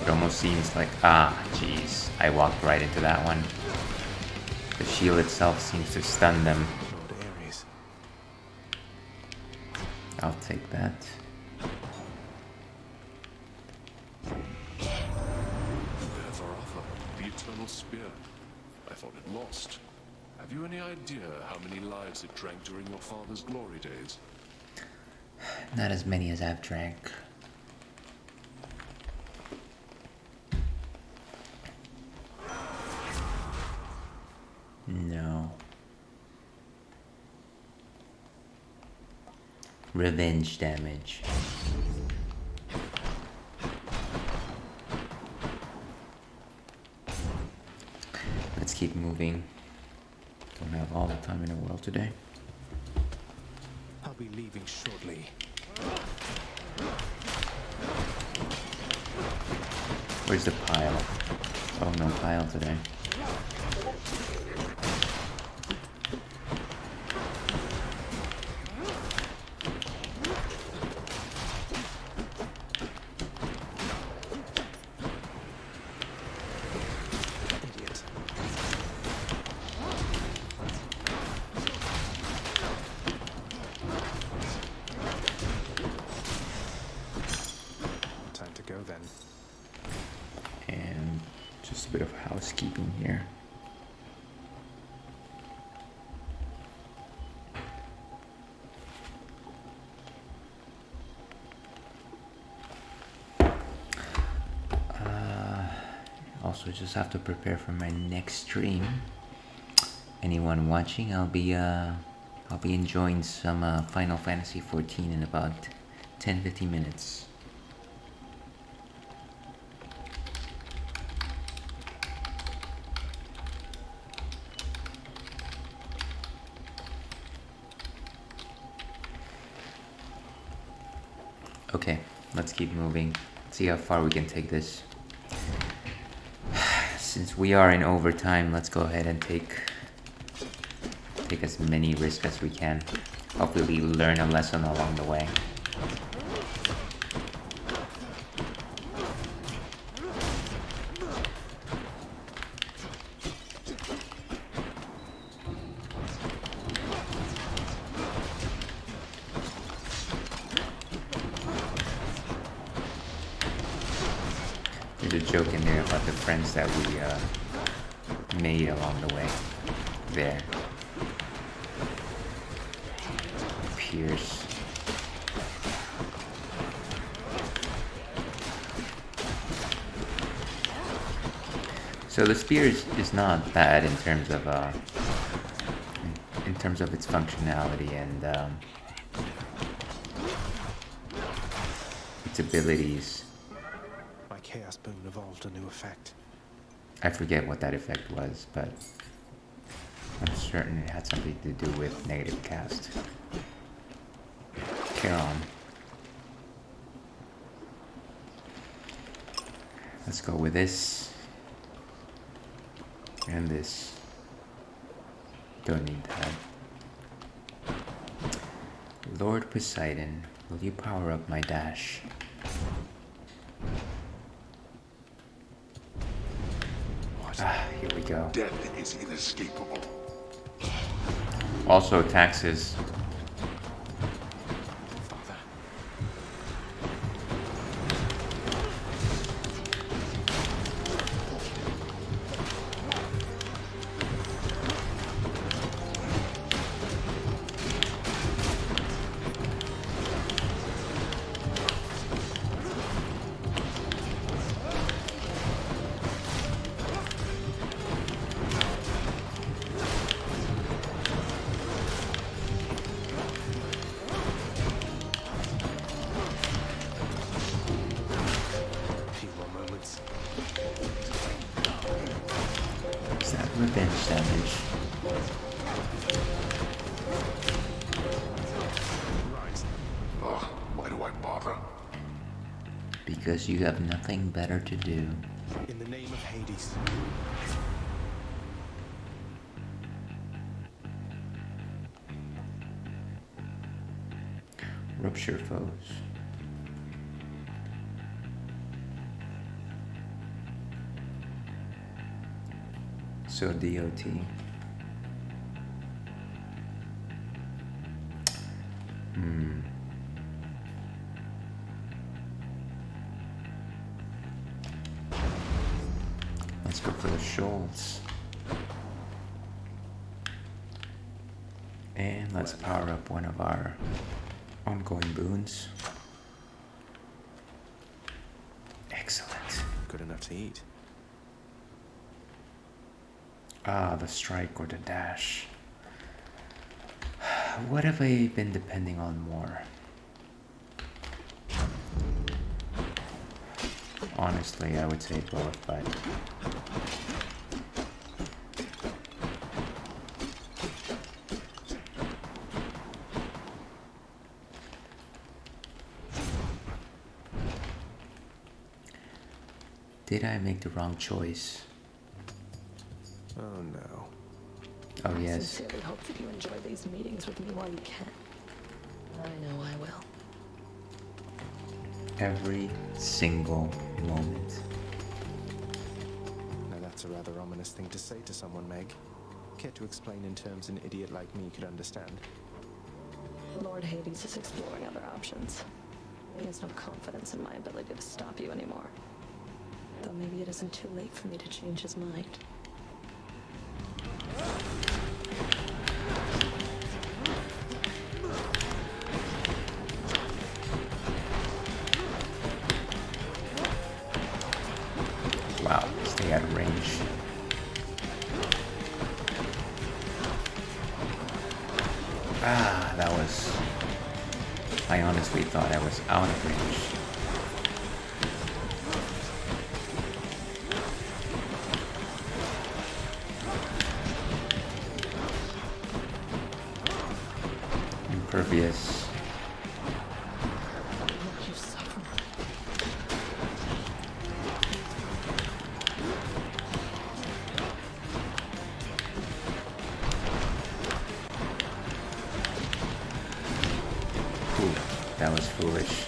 It almost seems like, jeez, I walked right into that one. The shield itself seems to stun them. I'll take that. The Eternal Spear. I thought it lost. Have you any idea how many lives it drank during your father's glory days? Not as many as I've drank. No. Revenge damage. Let's keep moving. Don't have all the time in the world today. I'll be leaving shortly. Where's the pile? Oh, no pile today. And just a bit of housekeeping here. Also just have to prepare for my next stream. Anyone watching, I'll be enjoying some Final Fantasy 14 in about 10-15 minutes. Okay, let's keep moving. See how far we can take this. Since we are in overtime, let's go ahead and take as many risks as we can. Hopefully we learn a lesson along the way. There's a joke in there about the friends that we made along the way. There. Pierce. So the spear is not bad in terms of its functionality and its abilities. My chaos boon evolved a new effect. I forget what that effect was, but I'm certain it had something to do with negative cast. Charon. Let's go with this. And this. Don't need that. Lord Poseidon, will you power up my dash? Ah, here we go. Death is inescapable. Also taxes. Revenge damage. Ugh, why do I bother? Because you have nothing better to do. In the name of Hades. Rupture foes. So DOT. Let's go for the shoals. And let's power up one of our ongoing boons. Excellent. Good enough to eat. Ah, the strike or the dash. What have I been depending on more? Honestly, I would say both, but... Did I make the wrong choice? Oh no. Oh yes. I sincerely hope that you enjoy these meetings with me while you can. I know I will. Every single moment. Now that's a rather ominous thing to say to someone, Meg. Care to explain in terms an idiot like me could understand? Lord Hades is exploring other options. He has no confidence in my ability to stop you anymore. Though maybe it isn't too late for me to change his mind. Wow, stay out of range. Ah, that was... I honestly thought I was out of range. Impervious. You That was foolish.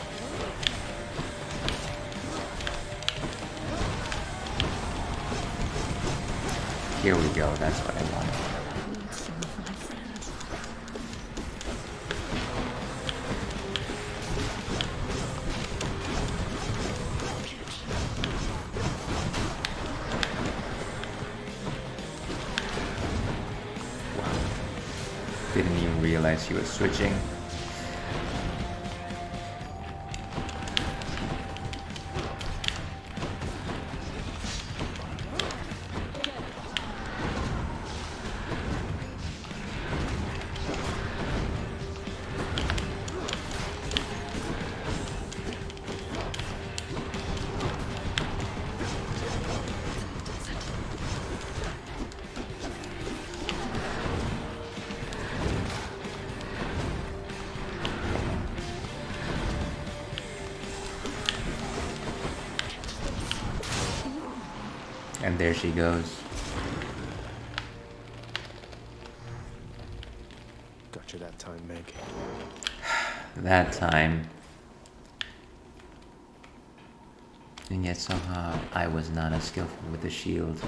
Here we go, that's what I wanted. Didn't even realize he was switching. And there she goes. Gotcha that time, Meg. That time. And yet somehow I was not as skillful with the shield.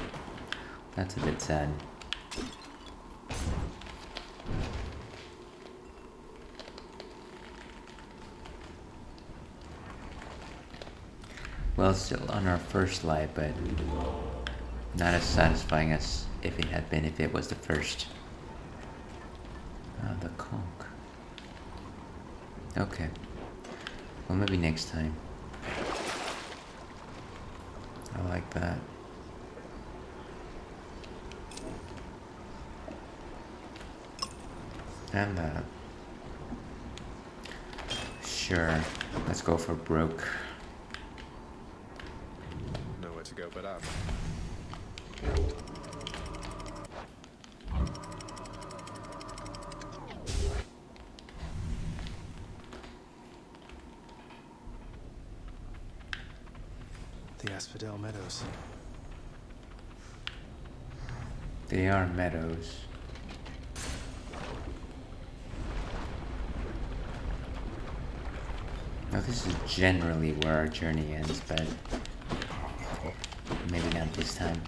That's a bit sad. Well, still on our first life, but not as satisfying as if it had been if it was the first. The conch. Okay. Well, maybe next time. I like that. And that. Sure. Let's go for broke. Nowhere to go but up. The Asphodel Meadows. They are meadows. Now this is generally where our journey ends, but maybe not this time.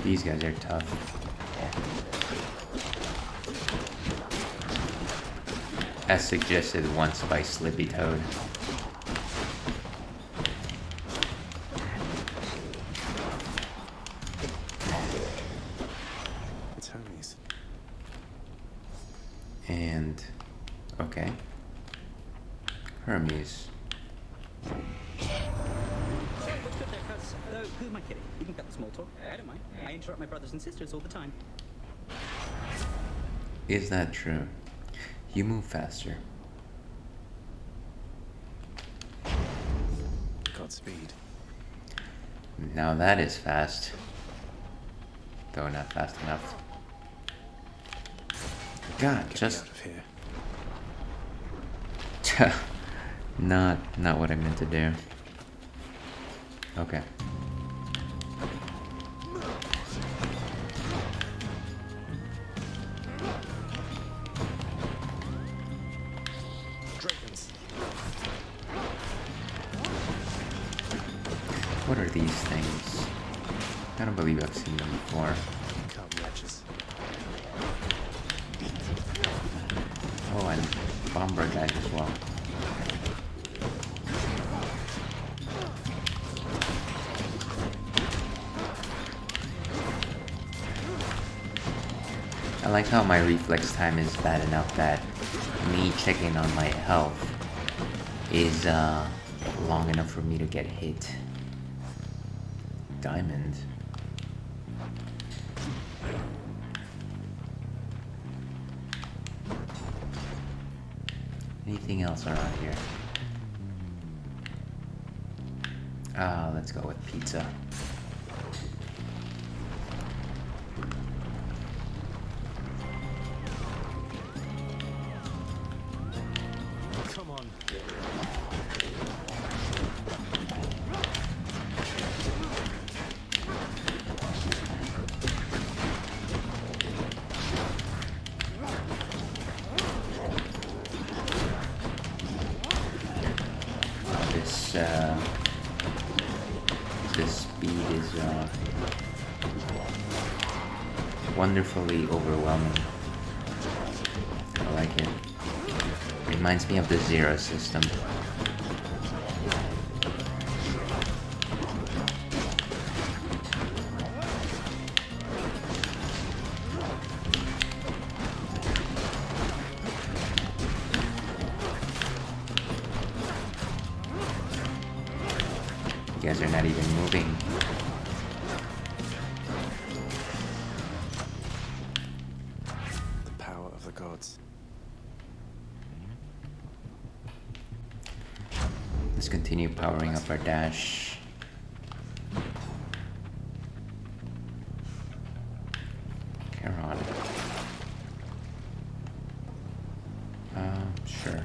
These guys are tough. As suggested once by Slippy Toad. It's Hermes. And okay. Hermes. Who am I kidding? You can cut the small talk. I don't mind. I interrupt my brothers and sisters all the time. Is that true? You move faster. Godspeed. Now that is fast. Though not fast enough. God, Get just me out of here. not what I meant to do. Okay. What are these things? I don't believe I've seen them before. Oh, and bomber guys as well. I like how my reflex time is bad enough that me checking on my health is long enough for me to get hit. Diamond. Anything else around here? Let's go with pizza. Come on. the speed is wonderfully overwhelming. I like it. Reminds me of the Zero system. You guys are not even moving. The power of the gods. Let's continue powering up our dash. Charon. Sure.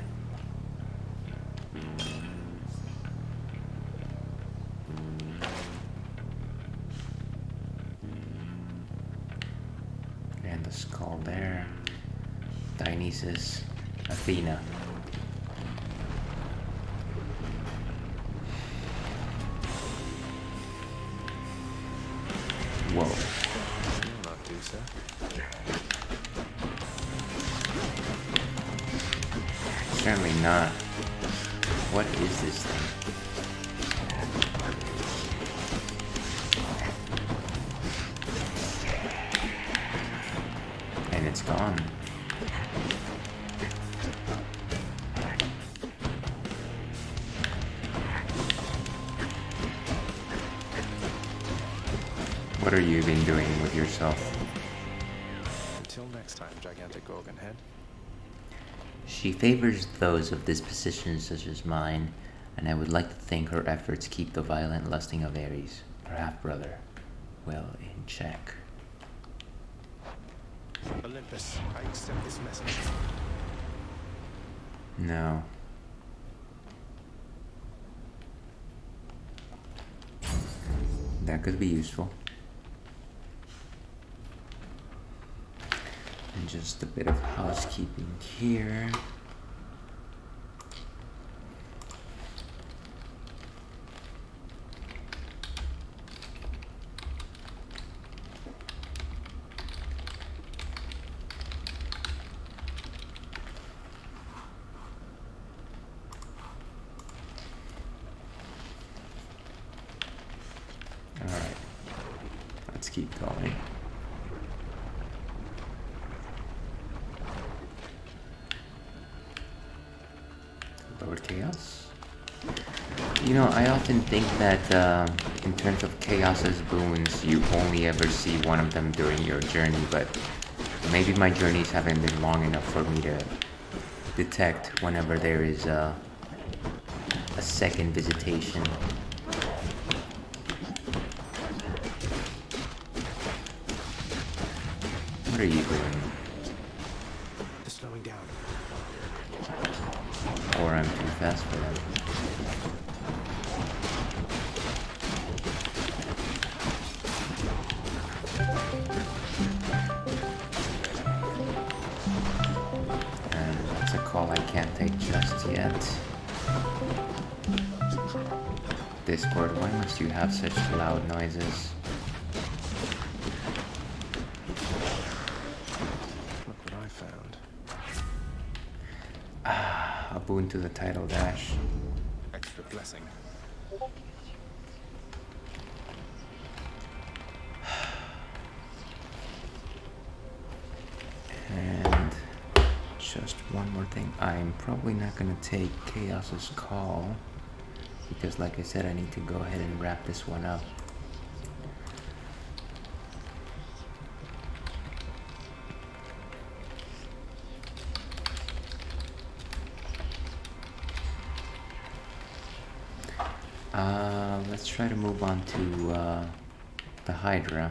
And the skull there. Dionysus. Athena. Whoa. You'll not do so. Certainly not. What is this thing? And it's gone. What are you even doing with yourself? Until next time, gigantic Gorgon head. She favors those of dispositions such as mine, and I would like to think her efforts keep the violent lusting of Ares, her half-brother, well in check. Olympus, I accept this message. No. That could be useful. And just a bit of housekeeping here. All right, let's keep going. Lord Chaos. You know, I often think that in terms of Chaos's boons, you only ever see one of them during your journey, but maybe my journeys haven't been long enough for me to detect whenever there is a second visitation. What are you doing? They're slowing down. Or I'm too fast for them. And that's a call I can't take just yet. Discord, why must you have such loud noises? Look what I found. A boon to the title dash. Extra blessing. And just one more thing. I'm probably not going to take Chaos's call because, like I said, I need to go ahead and wrap this one up. Let's try to move on to the Hydra.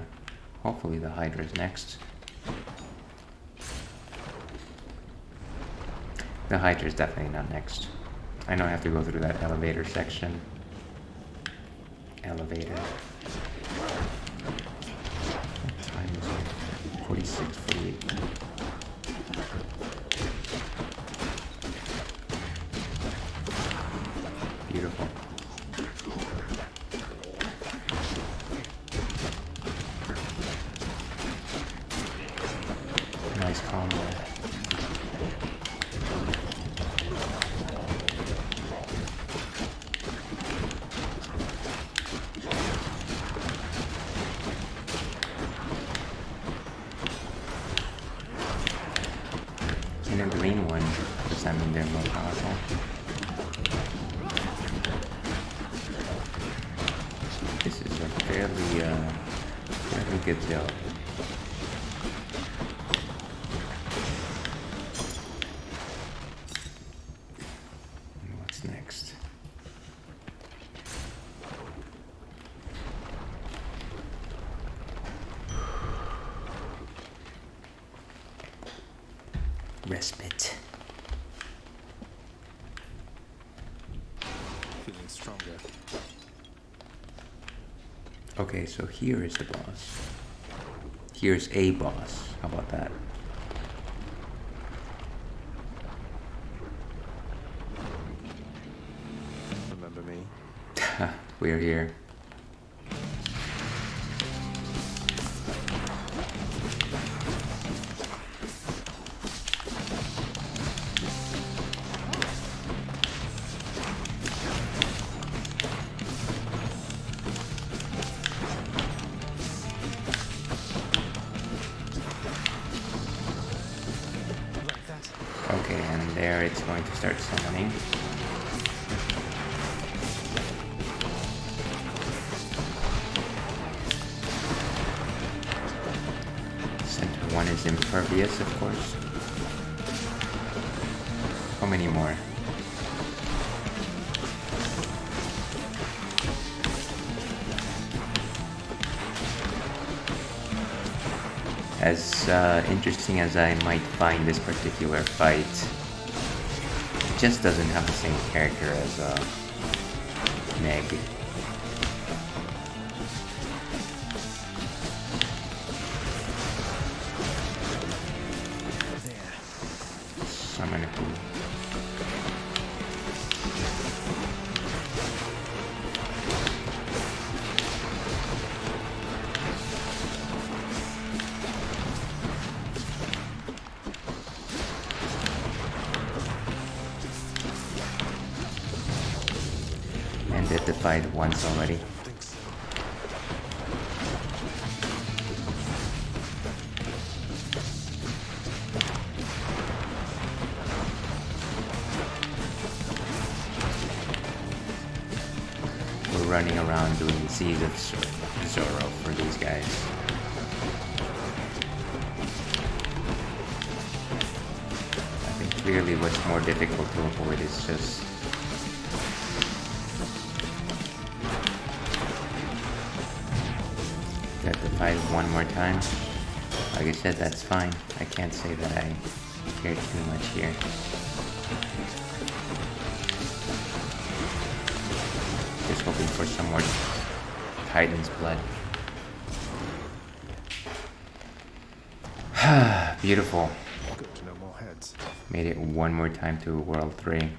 Hopefully the Hydra is next. The Hydra is definitely not next. I know I have to go through that elevator section. Elevator. What time is it? 46, 48. Beautiful. I mean, they're more powerful. This is a fairly good build. What's next? Respite. Feeling stronger. Okay, so here is the boss. Here's a boss. How about that? Remember me? We're here. Okay, and there it's going to start summoning. Center one is impervious, of course. How many more? As interesting as I might find this particular fight, it just doesn't have the same character as Meg. Summon who? Ended the fight once already. We're running around doing Seas of Zorro for these guys. I think clearly what's more difficult to avoid is just get the fight one more time. Like I said, that's fine. I can't say that I care too much here. Just hoping for some more Titan's blood. Beautiful. Good to know more heads. Made it one more time to World 3.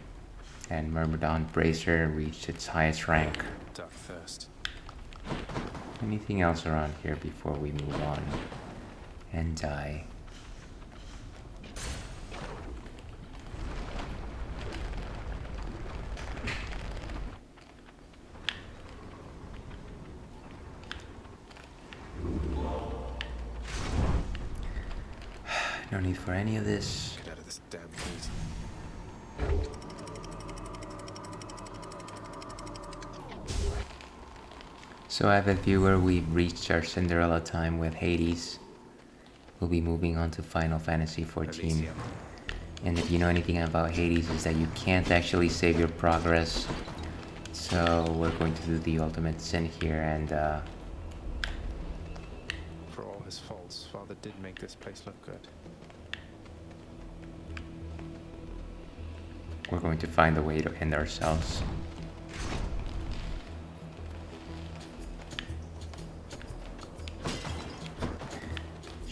And Myrmidon Bracer reached its highest rank. Dark Thirst. Anything else around here before we move on and die? No need for any of this. Get out of this damn heat. So, avid viewer, we've reached our Cinderella time with Hades. We'll be moving on to Final Fantasy XIV. And if you know anything about Hades, is that you can't actually save your progress. So we're going to do the ultimate sin here, and For all his faults, Father did make this place look good. we're going to find a way to end ourselves.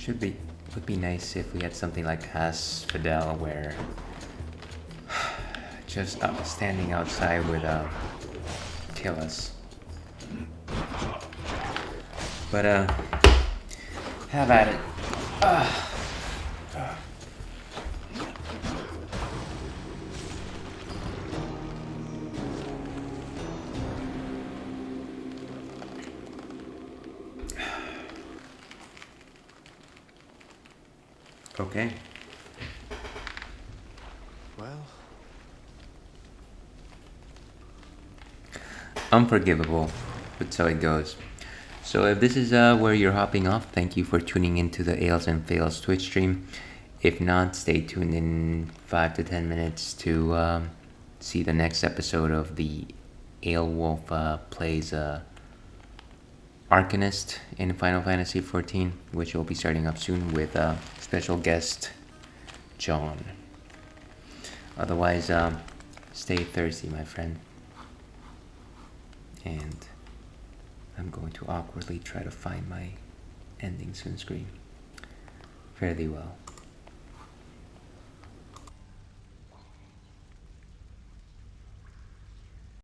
Would be nice if we had something like Asphodel, where just standing outside would kill us. But have at it. Okay. Well, unforgivable, but so it goes. So if this is where you're hopping off, thank you for tuning into the Ales and Fails Twitch stream. If not, stay tuned in 5 to 10 minutes to see the next episode of the Ale Wolf plays Arcanist in Final Fantasy XIV, which will be starting up soon with special guest John. Otherwise, stay thirsty, my friend. And I'm going to awkwardly try to find my ending soon screen. Fare thee well.